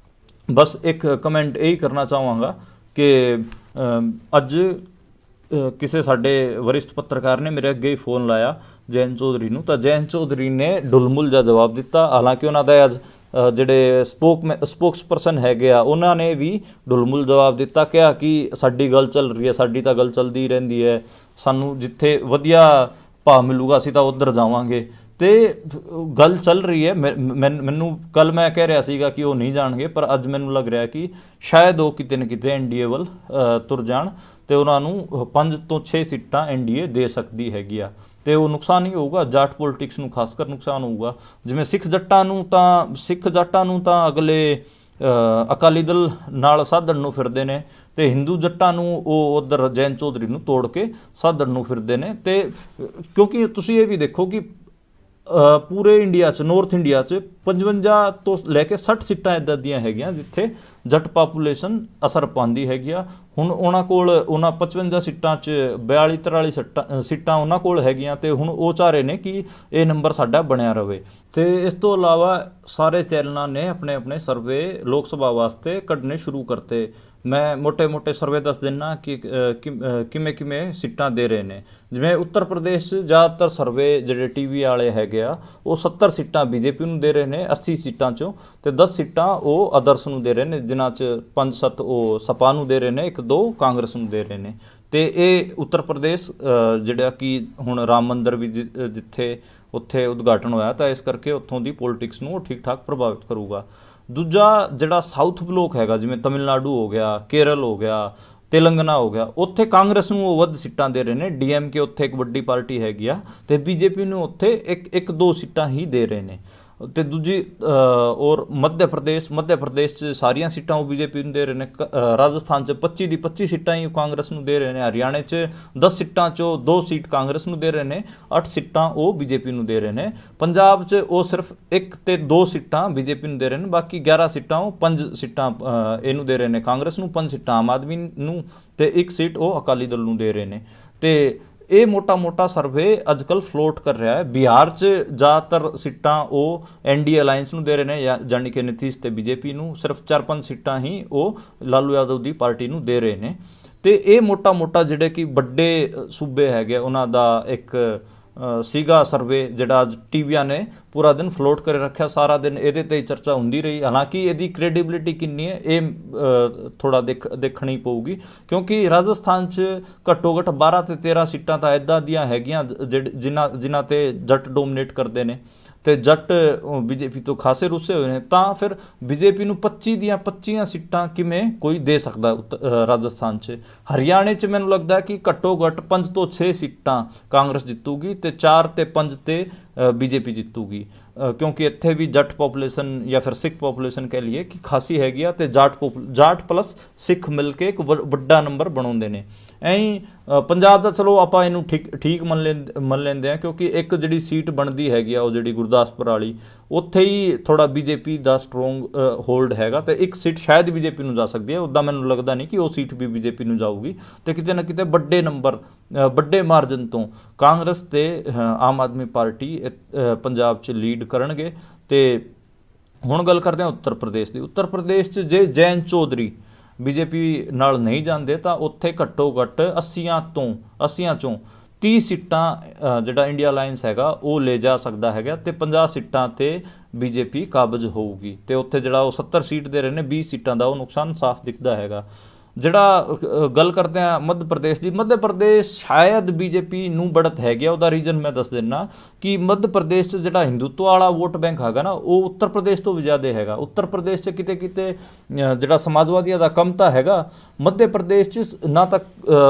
ਬਸ ਇੱਕ ਕਮੈਂਟ ਇਹੀ ਕਰਨਾ ਚਾਹਾਂਗਾ ਕਿ ਅੱਜ ਕਿਸੇ ਸਾਡੇ ਵਰਿਸ਼ਠ ਪੱਤਰਕਾਰ ਨੇ ਮੇਰੇ ਅੱਗੇ ਹੀ ਫੋਨ ਲਾਇਆ ਜੈਨ ਚੌਧਰੀ ਨੂੰ, ਤਾਂ ਜੈਨ ਚੌਧਰੀ ਨੇ ਡੁਲਮੁਲ ਜਿਹਾ ਜਵਾਬ ਦਿੱਤਾ। ਹਾਲਾਂਕਿ ਉਹਨਾਂ ਦਾ ਅੱਜ ਜਿਹੜੇ ਸਪੋਕਸ ਪਰਸਨ ਹੈਗੇ ਆ ਉਹਨਾਂ ਨੇ ਵੀ ਡੁਲਮੁਲ ਜਵਾਬ ਦਿੱਤਾ, ਕਿਹਾ ਕਿ ਸਾਡੀ ਗੱਲ ਚੱਲ ਰਹੀ ਹੈ, ਸਾਡੀ ਤਾਂ ਗੱਲ ਚੱਲਦੀ ਰਹਿੰਦੀ ਹੈ, ਸਾਨੂੰ ਜਿੱਥੇ ਵਧੀਆ ਭਾਅ ਮਿਲੂਗਾ ਅਸੀਂ ਤਾਂ ਉੱਧਰ ਜਾਵਾਂਗੇ। ਤੇ ਗੱਲ ਚੱਲ ਰਹੀ ਹੈ। ਮੈਨੂੰ ਕੱਲ ਮੈਂ ਕਹਿ ਰਿਹਾ ਸੀਗਾ ਕਿ ਉਹ ਨਹੀਂ ਜਾਣਗੇ, ਪਰ ਅੱਜ ਮੈਨੂੰ ਲੱਗ ਰਿਹਾ ਕਿ ਸ਼ਾਇਦ ਉਹ ਕਿਤੇ ਨਾ ਕਿਤੇ NDA ਵੱਲ ਤੁਰ ਜਾਣ ਤੇ ਉਹਨਾਂ ਨੂੰ 5 ਤੋਂ 6 ਸੀਟਾਂ NDA ਦੇ ਸਕਦੀ ਹੈਗੀ ਆ, ਤੇ ਉਹ ਨੁਕਸਾਨ ਹੀ ਹੋਊਗਾ ਜਾਟ ਪੋਲਿਟਿਕਸ ਨੂੰ, ਖਾਸ ਕਰ ਨੁਕਸਾਨ ਹੋਊਗਾ। ਜਿਵੇਂ ਸਿੱਖ ਜੱਟਾਂ ਨੂੰ ਤਾਂ ਅਗਲੇ ਅਕਾਲੀ ਦਲ ਨਾਲ ਸਾਧਣ ਨੂੰ ਫਿਰਦੇ ਨੇ, ਤੇ ਹਿੰਦੂ ਜੱਟਾਂ ਨੂੰ ਉਹ ਉੱਧਰ ਜੈਨ ਚੌਧਰੀ ਨੂੰ ਤੋੜ ਕੇ ਸਾਧਣ ਨੂੰ ਫਿਰਦੇ ਨੇ। ਤੇ ਕਿਉਂਕਿ ਤੁਸੀਂ ਇਹ ਵੀ ਦੇਖੋ ਕਿ ਪੂਰੇ ਇੰਡੀਆ 'ਚ, ਨਾਰਥ ਇੰਡੀਆ 'ਚ 55 ਤੋਂ ਲੈ ਕੇ 60 ਸੀਟਾਂ ਇੱਦਾਂ ਦੀਆਂ ਹੈਗੀਆਂ ਜਿੱਥੇ ਜੱਟ ਪਾਪੂਲੇਸ਼ਨ ਅਸਰ ਪਾਉਂਦੀ ਹੈਗੀ ਆ। ਹੁਣ ਉਹਨਾਂ ਕੋਲ 55 ਸੀਟਾਂ 'ਚ 42-43 ਸੀਟਾਂ ਉਹਨਾਂ ਕੋਲ ਹੈਗੀਆਂ, ਤੇ ਹੁਣ ਉਹ ਚਾਹ ਰਹੇ ਨੇ ਕਿ ਇਹ ਨੰਬਰ ਸਾਡਾ ਬਣਿਆ ਰਵੇ। ਤੇ ਇਸ ਤੋਂ ਇਲਾਵਾ ਸਾਰੇ ਚੈਨਲਾਂ ਨੇ ਆਪਣੇ ਸਰਵੇ ਲੋਕ ਸਭਾ ਵਾਸਤੇ ਕੱਢਣੇ ਸ਼ੁਰੂ ਕਰਤੇ। ਮੈਂ ਮੋਟੇ ਸਰਵੇ ਦੱਸ ਦਿੰਨਾ ਕਿ ਕਿਵੇਂ ਸੀਟਾਂ ਦੇ ਰਹੇ ਨੇ। ਜਿਵੇਂ ਉੱਤਰ ਪ੍ਰਦੇਸ਼ 'ਚ ਜ਼ਿਆਦਾਤਰ ਸਰਵੇ ਜਿਹੜੇ TV ਵਾਲੇ ਹੈਗੇ ਆ ਉਹ 70 ਸੀਟਾਂ BJP ਨੂੰ ਦੇ ਰਹੇ ਨੇ 80 ਸੀਟਾਂ 'ਚੋਂ, ਤੇ 10 ਸੀਟਾਂ ਉਹ ਅਦਰਸ ਨੂੰ ਦੇ ਰਹੇ ਨੇ, ਜਿਨ੍ਹਾਂ 'ਚ 5-7 ਉਹ ਸਪਾ ਨੂੰ ਦੇ ਰਹੇ ਨੇ, 1-2 ਕਾਂਗਰਸ ਨੂੰ ਦੇ ਰਹੇ ਨੇ। ਤੇ ਇਹ ਉੱਤਰ ਪ੍ਰਦੇਸ਼ ਜਿਹੜਾ ਕਿ ਹੁਣ ਰਾਮ ਮੰਦਿਰ ਵੀ ਜਿੱਥੇ ਉੱਥੇ ਉਦਘਾਟਨ ਹੋਇਆ, ਤਾਂ ਇਸ ਕਰਕੇ ਉੱਥੋਂ ਦੀ ਪੋਲਿਟਿਕਸ ਨੂੰ ਠੀਕ ਠਾਕ ਪ੍ਰਭਾਵਿਤ ਕਰੂਗਾ। ਦੂਜਾ ਜਿਹੜਾ ਸਾਊਥ ਬਲੋਕ ਹੈਗਾ, ਜਿਵੇਂ ਤਮਿਲਨਾਡੂ ਹੋ ਗਿਆ, ਕੇਰਲ ਹੋ ਗਿਆ, ਤੇਲੰਗਾਨਾ ਹੋ ਗਿਆ, ਉੱਥੇ ਕਾਂਗਰਸ ਨੂੰ ਉਹ ਵੱਧ ਸੀਟਾਂ ਦੇ ਰਹੇ ਨੇ। ਡੀਐਮਕੇ ਉੱਥੇ ਇੱਕ ਵੱਡੀ ਪਾਰਟੀ ਹੈਗੀ ਆ, ਤੇ ਬੀਜੇਪੀ ਨੂੰ ਉੱਥੇ ਇੱਕ ਦੋ ਸੀਟਾਂ ਹੀ ਦੇ ਰਹੇ ਨੇ। ਤੇ ਦੂਜੀ ਔਰ ਮੱਧ ਪ੍ਰਦੇਸ਼ 'ਚ ਸਾਰੀਆਂ ਸੀਟਾਂ ਉਹ ਬੀਜੇਪੀ ਨੂੰ ਦੇ ਰਹੇ ਨੇ। ਰਾਜਸਥਾਨ 'ਚ 25 ਦੀ 25 ਸੀਟਾਂ ਹੀ ਕਾਂਗਰਸ ਨੂੰ ਦੇ ਰਹੇ ਨੇ। ਹਰਿਆਣੇ 'ਚ 10 ਸੀਟਾਂ 'ਚੋਂ 2 ਸੀਟ ਕਾਂਗਰਸ ਨੂੰ ਦੇ ਰਹੇ ਨੇ, 8 ਸੀਟਾਂ ਉਹ ਬੀਜੇਪੀ ਨੂੰ ਦੇ ਰਹੇ ਨੇ। ਪੰਜਾਬ 'ਚ ਉਹ ਸਿਰਫ 1 ਤੇ 2 ਸੀਟਾਂ ਬੀਜੇਪੀ ਨੂੰ ਦੇ ਰਹੇ ਨੇ, ਬਾਕੀ 11 ਸੀਟਾਂ ਉਹ 5 ਸੀਟਾਂ ਇਹਨੂੰ ਦੇ ਰਹੇ ਨੇ, ਕਾਂਗਰਸ ਨੂੰ 5 ਸੀਟਾਂ ਆਮ ਆਦਮੀ ਨੂੰ, ਤੇ 1 ਸੀਟ ਉਹ ਅਕਾਲੀ ਦਲ ਨੂੰ ਦੇ ਰਹੇ ਨੇ। ਤੇ ਇਹ ਮੋਟਾ ਸਰਵੇ ਅੱਜ ਕੱਲ੍ਹ ਫਲੋਟ ਕਰ ਰਿਹਾ ਹੈ। ਬਿਹਾਰ 'ਚ ਜ਼ਿਆਦਾਤਰ ਸੀਟਾਂ ਉਹ ਐਨਡੀਏ ਅਲਾਇੰਸ ਨੂੰ ਦੇ ਰਹੇ ਨੇ, ਜਾਨੀ ਕਿ ਨਿਤੀਸ਼ ਤੇ ਬੀਜੇਪੀ ਨੂੰ। ਸਿਰਫ 4-5 ਸੀਟਾਂ ਹੀ ਉਹ ਲਾਲੂ ਯਾਦਵ ਦੀ ਪਾਰਟੀ ਨੂੰ ਦੇ ਰਹੇ ਨੇ। ਤੇ ਇਹ ਮੋਟਾ ਜਿਹੜੇ ਕਿ ਵੱਡੇ ਸੂਬੇ ਹੈਗੇ ਉਹਨਾਂ ਦਾ ਇੱਕ ਸੀਗਾ ਸਰਵੇ, ਜਿਹੜਾ ਅੱਜ ਟੀਵੀਆਂ ਨੇ ਪੂਰਾ ਦਿਨ ਫਲੋਟ ਕਰ ਰੱਖਿਆ। ਸਾਰਾ ਦਿਨ ਇਹਦੇ ਤੇ ਚਰਚਾ ਹੁੰਦੀ ਰਹੀ। ਹਾਲਾਂਕਿ ਇਹਦੀ ਕ੍ਰੈਡੀਬਿਲਿਟੀ ਕਿੰਨੀ ਹੈ ਇਹ ਥੋੜਾ ਦੇਖਣੀ ਪਊਗੀ, ਕਿਉਂਕਿ ਰਾਜਸਥਾਨ 'ਚ ਘੱਟੋ ਘੱਟ 12 ਤੇ 13 ਸੀਟਾਂ ਤਾਂ ਇੱਦਾਂ ਦੀਆਂ ਹੈਗੀਆਂ ਜਿਨ੍ਹਾਂ ਤੇ ਜੱਟ ਡੋਮੀਨੇਟ ਕਰਦੇ ਨੇ, ਤੇ ਜੱਟ ਬੀਜੇਪੀ ਤੋਂ ਖਾਸੇ ਰੁੱਸੇ ਹੋਏ ਨੇ। ਤਾਂ ਫਿਰ ਬੀਜੇਪੀ ਨੂੰ 25 ਦੀਆਂ 25 ਸੀਟਾਂ ਕਿਵੇਂ ਕੋਈ ਦੇ ਸਕਦਾ ਰਾਜਸਥਾਨ 'ਚ। ਹਰਿਆਣੇ 'ਚ ਮੈਨੂੰ ਲੱਗਦਾ ਕਿ ਘੱਟੋ ਘੱਟ 5 ਤੋਂ 6 ਸੀਟਾਂ ਕਾਂਗਰਸ ਜਿੱਤੂਗੀ, ਤੇ 4 ਤੇ 5 ਤੇ ਬੀਜੇਪੀ ਜਿੱਤੂਗੀ, ਕਿਉਂਕਿ ਇੱਥੇ ਵੀ ਜੱਟ ਪੋਪੂਲੇਸ਼ਨ ਜਾਂ ਫਿਰ ਸਿੱਖ ਪੋਪੂਲੇਸ਼ਨ ਕਹਿ ਲਈਏ ਕਿ ਖਾਸੀ ਹੈਗੀ ਆ, ਤੇ ਜਾਟ ਪਲੱਸ ਸਿੱਖ ਮਿਲ ਕੇ ਇੱਕ ਵੱਡਾ ਨੰਬਰ ਬਣਾਉਂਦੇ ਨੇ। ਐਂ ਪੰਜਾਬ ਦਾ ਚਲੋ ਆਪਾਂ ਇਹਨੂੰ ਠੀਕ ਮੰਨ ਲੈਂਦੇ ਆ, ਕਿਉਂਕਿ ਇੱਕ ਜਿਹੜੀ ਸੀਟ ਬਣਦੀ ਹੈਗੀ ਆ ਉਹ ਜਿਹੜੀ ਗੁਰਦਾਸਪੁਰ ਵਾਲੀ, ਉੱਥੇ ਹੀ ਥੋੜਾ ਬੀਜੇਪੀ ਦਾ ਸਟਰੋਂਗ ਹੋਲਡ ਹੈਗਾ, ਤੇ ਇੱਕ ਸੀਟ ਸ਼ਾਇਦ ਬੀਜੇਪੀ ਨੂੰ ਜਾ ਸਕਦੀ ਹੈ। ਉੱਦਾਂ ਮੈਨੂੰ ਲੱਗਦਾ ਨਹੀਂ ਕਿ ਉਹ ਸੀਟ ਵੀ ਬੀਜੇਪੀ ਨੂੰ ਜਾਊਗੀ, ਤੇ ਕਿਤੇ ਨਾ ਕਿਤੇ ਵੱਡੇ ਮਾਰਜਨ ਤੋਂ ਕਾਂਗਰਸ ਤੇ ਆਮ ਆਦਮੀ ਪਾਰਟੀ ਪੰਜਾਬ 'ਚ ਲੀਡ ਕਰਨਗੇ। ਤੇ ਹੁਣ ਗੱਲ ਕਰਦੇ ਹਾਂ ਉੱਤਰ ਪ੍ਰਦੇਸ਼ ਦੀ। ਉੱਤਰ ਪ੍ਰਦੇਸ਼ 'ਚ ਜੇ ਜੈਨ ਚੌਧਰੀ ਬੀਜੇਪੀ ਨਾਲ ਨਹੀਂ ਜਾਂਦੇ ਤਾਂ ਉੱਥੇ ਘੱਟੋ ਘੱਟ 80 ਚੋਂ 30 ਸੀਟਾਂ ਜਿਹੜਾ ਇੰਡੀਆ ਅਲਾਇੰਸ ਹੈਗਾ ਉਹ ਲੈ ਜਾ ਸਕਦਾ ਹੈਗਾ, ਤੇ 50 ਸੀਟਾਂ ਤੇ ਬੀਜੇਪੀ ਕਾਬਜ਼ ਹੋਊਗੀ। ਤੇ ਉੱਥੇ ਜਿਹੜਾ ਉਹ 70 ਸੀਟ ਦੇ ਰਹੇ ਨੇ, 20 ਸੀਟਾਂ ਦਾ ਉਹ ਨੁਕਸਾਨ ਸਾਫ਼ ਦਿਖਦਾ ਹੈਗਾ। ਜਿਹੜਾ ਗੱਲ ਕਰਦੇ ਆ ਮੱਧ ਪ੍ਰਦੇਸ਼ ਦੀ, ਮੱਧ ਪ੍ਰਦੇਸ਼ ਸ਼ਾਇਦ ਬੀਜੇਪੀ ਨੂੰ ਬੜਤ ਹੈਗੀ ਆ। ਉਹਦਾ ਰੀਜ਼ਨ ਮੈਂ ਦੱਸ ਦਿੰਦਾ ਕਿ ਮੱਧ ਪ੍ਰਦੇਸ਼ 'ਚ ਜਿਹੜਾ ਹਿੰਦੂਤਵ ਵਾਲਾ ਵੋਟ ਬੈਂਕ ਹੈਗਾ ਨਾ, ਉਹ ਉੱਤਰ ਪ੍ਰਦੇਸ਼ ਤੋਂ ਵੀ ਜ਼ਿਆਦਾ ਹੈਗਾ। ਉੱਤਰ ਪ੍ਰਦੇਸ਼ 'ਚ ਕਿਤੇ ਜਿਹੜਾ ਸਮਾਜਵਾਦੀਆਂ ਦਾ ਕੰਮ ਤਾਂ ਹੈਗਾ, ਮੱਧ ਪ੍ਰਦੇਸ਼ 'ਚ ਨਾ ਤਾਂ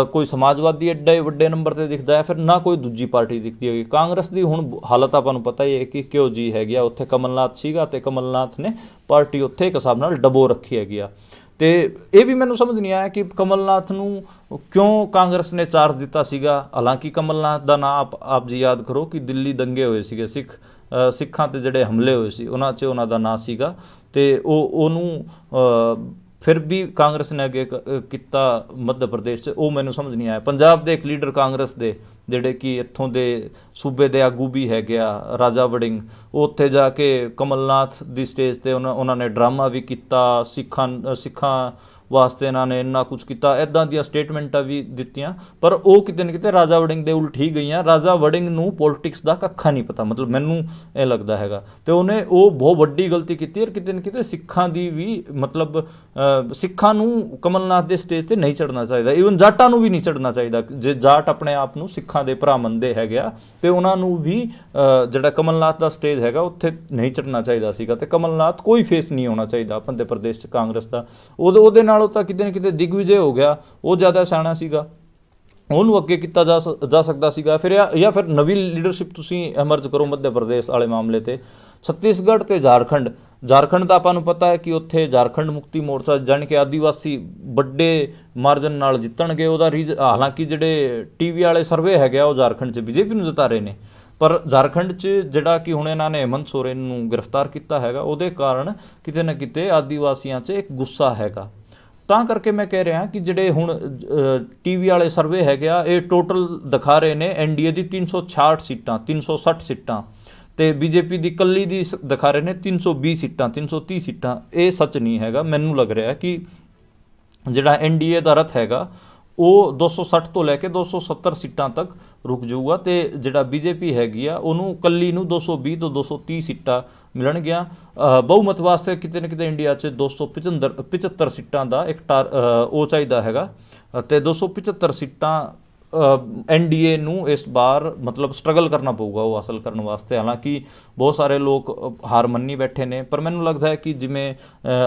ਕੋਈ ਸਮਾਜਵਾਦੀ ਐਡੇ ਵੱਡੇ ਨੰਬਰ ਤੇ ਦਿਖਦਾ ਹੈ, ਫਿਰ ਨਾ ਕੋਈ ਦੂਜੀ ਪਾਰਟੀ ਦਿਖਦੀ ਹੈਗੀ। ਕਾਂਗਰਸ ਦੀ ਹੁਣ ਹਾਲਤ ਆਪਾਂ ਨੂੰ ਪਤਾ ਹੀ ਹੈ ਕਿ ਕਿਉਂ ਜੀ ਹੈਗੀ ਆ। ਉੱਥੇ ਕਮਲਨਾਥ ਸੀਗਾ, ਤੇ ਕਮਲਨਾਥ ਨੇ ਪਾਰਟੀ ਉੱਥੇ ਇੱਕ ਹਿਸਾਬ ਨਾਲ ਡਬੋ ਰੱਖੀ ਹੈਗੀ ਆ। ਤੇ ਇਹ ਵੀ ਮੈਨੂੰ ਸਮਝ ਨਹੀਂ ਆਇਆ ਕਿ ਕਮਲਨਾਥ ਨੂੰ ਕਿਉਂ ਕਾਂਗਰਸ ਨੇ ਚਾਰਜ ਦਿੱਤਾ ਸੀਗਾ। ਹਾਲਾਂਕਿ ਕਮਲਨਾਥ ਦਾ ਨਾਂ ਆਪ ਜੀ ਯਾਦ ਕਰੋ ਕਿ ਦਿੱਲੀ ਦੰਗੇ ਹੋਏ ਸੀਗੇ, ਸਿੱਖਾਂ ਤੇ ਜਿਹੜੇ ਹਮਲੇ ਹੋਏ ਸੀ ਉਹਨਾਂ 'ਚ ਉਹਨਾਂ ਦਾ ਨਾਂ ਸੀਗਾ, ਤੇ ਉਹਨੂੰ ਫਿਰ ਵੀ ਕਾਂਗਰਸ ਨੇ ਅੱਗੇ ਕੀਤਾ ਮੱਧ ਪ੍ਰਦੇਸ਼ 'ਚ। ਉਹ ਮੈਨੂੰ ਸਮਝ ਨਹੀਂ ਆਇਆ। ਪੰਜਾਬ ਦੇ ਇੱਕ ਲੀਡਰ ਕਾਂਗਰਸ ਦੇ ਜਿਹੜੇ ਕਿ ਇੱਥੋਂ ਦੇ ਸੂਬੇ ਦੇ ਆਗੂ ਵੀ ਹੈਗੇ ਆ, ਰਾਜਾ ਵੜਿੰਗ, ਉਹ ਉੱਥੇ ਜਾ ਕੇ ਕਮਲਨਾਥ ਦੀ ਸਟੇਜ 'ਤੇ ਉਹਨਾਂ ਨੇ ਡਰਾਮਾ ਵੀ ਕੀਤਾ, ਸਿੱਖਾਂ ਵਾਸਤੇ ਇਹਨਾਂ ਨੇ ਇੰਨਾ ਕੁਝ ਕੀਤਾ, ਇੱਦਾਂ ਦੀਆਂ ਸਟੇਟਮੈਂਟਾਂ ਵੀ ਦਿੱਤੀਆਂ। ਪਰ ਉਹ ਕਿਤੇ ਨਾ ਕਿਤੇ ਰਾਜਾ ਵੜਿੰਗ ਦੇ ਉਲਟ ਹੀ ਗਈਆਂ। ਰਾਜਾ ਵੜਿੰਗ ਨੂੰ ਪੋਲੀਟਿਕਸ ਦਾ ਕੱਖਾ ਨਹੀਂ ਪਤਾ, ਮਤਲਬ ਮੈਨੂੰ ਇਹ ਲੱਗਦਾ ਹੈਗਾ। ਤੇ ਉਹ ਬਹੁਤ ਵੱਡੀ ਗਲਤੀ ਕੀਤੀ। ਔਰ ਕਿਤੇ ਨਾ ਕਿਤੇ ਸਿੱਖਾਂ ਦੀ ਵੀ ਮਤਲਬ ਸਿੱਖਾਂ ਨੂੰ ਕਮਲਨਾਥ ਦੇ ਸਟੇਜ 'ਤੇ ਨਹੀਂ ਚੜ੍ਹਨਾ ਚਾਹੀਦਾ, ਈਵਨ ਜਾਟਾਂ ਨੂੰ ਵੀ ਨਹੀਂ ਚੜ੍ਹਨਾ ਚਾਹੀਦਾ। ਜੇ ਜਾਟ ਆਪਣੇ ਆਪ ਨੂੰ ਸਿੱਖਾਂ ਦੇ ਭਰਾ ਮੰਨਦੇ ਹੈਗੇ ਆ, ਤੇ ਉਹਨਾਂ ਨੂੰ ਵੀ ਜਿਹੜਾ ਕਮਲਨਾਥ ਦਾ ਸਟੇਜ ਹੈਗਾ ਉੱਥੇ ਨਹੀਂ ਚੜ੍ਹਨਾ ਚਾਹੀਦਾ ਸੀਗਾ। ਤੇ ਕਮਲਨਾਥ ਕੋਈ ਫੇਸ ਨਹੀਂ ਹੋਣਾ ਚਾਹੀਦਾ ਮੱਧ ਪ੍ਰਦੇਸ਼ 'ਚ ਕਾਂਗਰਸ ਦਾ। ਉਹਦੇ ਨਾਲ ਉਹ ਤਾਂ ਕਿਤੇ ਨਾ ਕਿਤੇ ਦਿਗਵਿਜੇ ਹੋ ਗਿਆ। ਉਹ ਜ਼ਿਆਦਾ ਸਿਆਣਾ ਸੀਗਾ, ਉਹਨੂੰ ਅੱਗੇ ਕੀਤਾ ਜਾ ਸਕਦਾ ਸੀਗਾ। ਫਿਰ ਨਵੀਂ ਲੀਡਰਸ਼ਿਪ ਤੁਸੀਂ ਐਮਰਜ ਕਰੋ ਮੱਧ ਪ੍ਰਦੇਸ਼ ਵਾਲੇ ਮਾਮਲੇ 'ਤੇ। ਛੱਤੀਸਗੜ੍ਹ ਤੇ ਝਾਰਖੰਡ ਦਾ ਆਪਾਂ ਨੂੰ ਪਤਾ ਹੈ ਕਿ ਉੱਥੇ ਝਾਰਖੰਡ ਮੁਕਤੀ ਮੋਰਚਾ ਜਾਣੀ ਕਿ ਆਦੀਵਾਸੀ ਵੱਡੇ ਮਾਰਜਨ ਨਾਲ ਜਿੱਤਣਗੇ। ਉਹਦਾ ਹਾਲਾਂਕਿ ਜਿਹੜੇ ਟੀਵੀ ਵਾਲੇ ਸਰਵੇ ਹੈਗੇ ਆ ਉਹ ਝਾਰਖੰਡ 'ਚ ਬੀਜੇਪੀ ਨੂੰ ਜਿਤਾ ਰਹੇ ਨੇ, ਪਰ ਝਾਰਖੰਡ 'ਚ ਜਿਹੜਾ ਕਿ ਹੁਣ ਇਹਨਾਂ ਨੇ ਹੇਮੰਤ ਸੋਰੇਨ ਨੂੰ ਗ੍ਰਿਫਤਾਰ ਕੀਤਾ ਹੈਗਾ, ਉਹਦੇ ਕਾਰਨ ਕਿਤੇ ਨਾ ਕਿਤੇ ਆਦੀਵਾਸੀਆਂ 'ਚ ਇੱਕ ਗੁੱਸਾ ਹੈਗਾ। ਤਾਂ ਕਰਕੇ ਮੈਂ ਕਹਿ ਰਿਹਾ ਕਿ ਜਿਹੜੇ ਹੁਣ ਟੀਵੀ ਵਾਲੇ ਸਰਵੇ ਹੈਗੇ ਆ, ਇਹ ਟੋਟਲ ਦਿਖਾ ਰਹੇ ਨੇ ਐਨਡੀਏ ਦੀ 366 ਸੀਟਾਂ, 360 ਸੀਟਾਂ, ਤੇ ਬੀਜੇਪੀ ਦੀ ਇਕੱਲੀ ਦੀ ਦਿਖਾ ਰਹੇ ਨੇ 320 ਸੀਟਾਂ, 330 ਸੀਟਾਂ। ਇਹ ਸੱਚ ਨਹੀਂ ਹੈਗਾ। ਮੈਨੂੰ ਲੱਗ ਰਿਹਾ ਕਿ ਜਿਹੜਾ ਐਨਡੀਏ ਦਾ ਰਥ ਹੈਗਾ ਉਹ 260 ਤੋਂ ਲੈ ਕੇ 270 ਸੀਟਾਂ ਤੱਕ ਰੁਕ ਜਾਊਗਾ, ਤੇ ਜਿਹੜਾ ਬੀਜੇਪੀ ਹੈਗੀ ਆ ਉਹਨੂੰ ਇਕੱਲੀ ਨੂੰ 220 ਤੋਂ 230 ਸੀਟਾਂ ਮਿਲਣਗੀਆਂ। ਬਹੁਮਤ ਵਾਸਤੇ ਕਿਤੇ ਨਾ ਕਿਤੇ ਇੰਡੀਆ 'ਚ 275 ਸੀਟਾਂ ਦਾ ਇੱਕ ਉਹ ਚਾਹੀਦਾ ਹੈਗਾ, ਤੇ 275 ਸੀਟਾਂ ਐਨਡੀਏ ਨੂੰ ਇਸ ਵਾਰ ਮਤਲਬ ਸਟਰਗਲ ਕਰਨਾ ਪਊਗਾ ਉਹ ਹਾਸਲ ਕਰਨ ਵਾਸਤੇ। ਹਾਲਾਂਕਿ ਬਹੁਤ ਸਾਰੇ ਲੋਕ ਹਾਰ ਮੰਨੀ ਬੈਠੇ ਨੇ, ਪਰ ਮੈਨੂੰ ਲੱਗਦਾ ਹੈ ਕਿ ਜਿਵੇਂ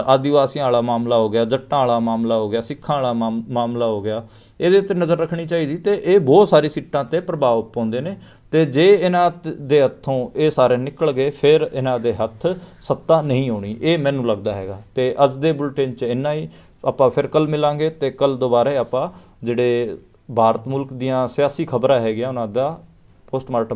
ਆਦੀਵਾਸੀਆਂ ਵਾਲਾ ਮਾਮਲਾ ਹੋ ਗਿਆ, ਜੱਟਾਂ ਵਾਲਾ ਮਾਮਲਾ ਹੋ ਗਿਆ, ਸਿੱਖਾਂ ਵਾਲਾ ਮਾਮਲਾ ਹੋ ਗਿਆ, ਇਹਦੇ 'ਤੇ ਨਜ਼ਰ ਰੱਖਣੀ ਚਾਹੀਦੀ। ਤੇ ਇਹ ਬਹੁਤ ਸਾਰੀ ਸੀਟਾਂ 'ਤੇ ਪ੍ਰਭਾਵ ਪਾਉਂਦੇ ਨੇ, ਤੇ ਜੇ ਇਹਨਾਂ ਦੇ ਹੱਥੋਂ ਇਹ ਸਾਰੇ ਨਿਕਲ ਗਏ ਫਿਰ ਇਹਨਾਂ ਦੇ ਹੱਥ ਸੱਤਾ ਨਹੀਂ ਆਉਣੀ, ਇਹ ਮੈਨੂੰ ਲੱਗਦਾ ਹੈਗਾ। ਤੇ ਅੱਜ ਦੇ ਬੁਲਟਿਨ 'ਚ ਇੰਨਾ ਹੀ। ਆਪਾਂ ਫਿਰ ਕੱਲ ਮਿਲਾਂਗੇ, ਤੇ ਕੱਲ ਦੁਬਾਰਾ ਆਪਾਂ ਜਿਹੜੇ ਭਾਰਤ ਮੁਲਕ ਦੀਆਂ ਸਿਆਸੀ ਖਬਰਾਂ ਹੈਗੀਆਂ ਉਹਨਾਂ ਦਾ ਪੋਸਟਮਾਰਟਮ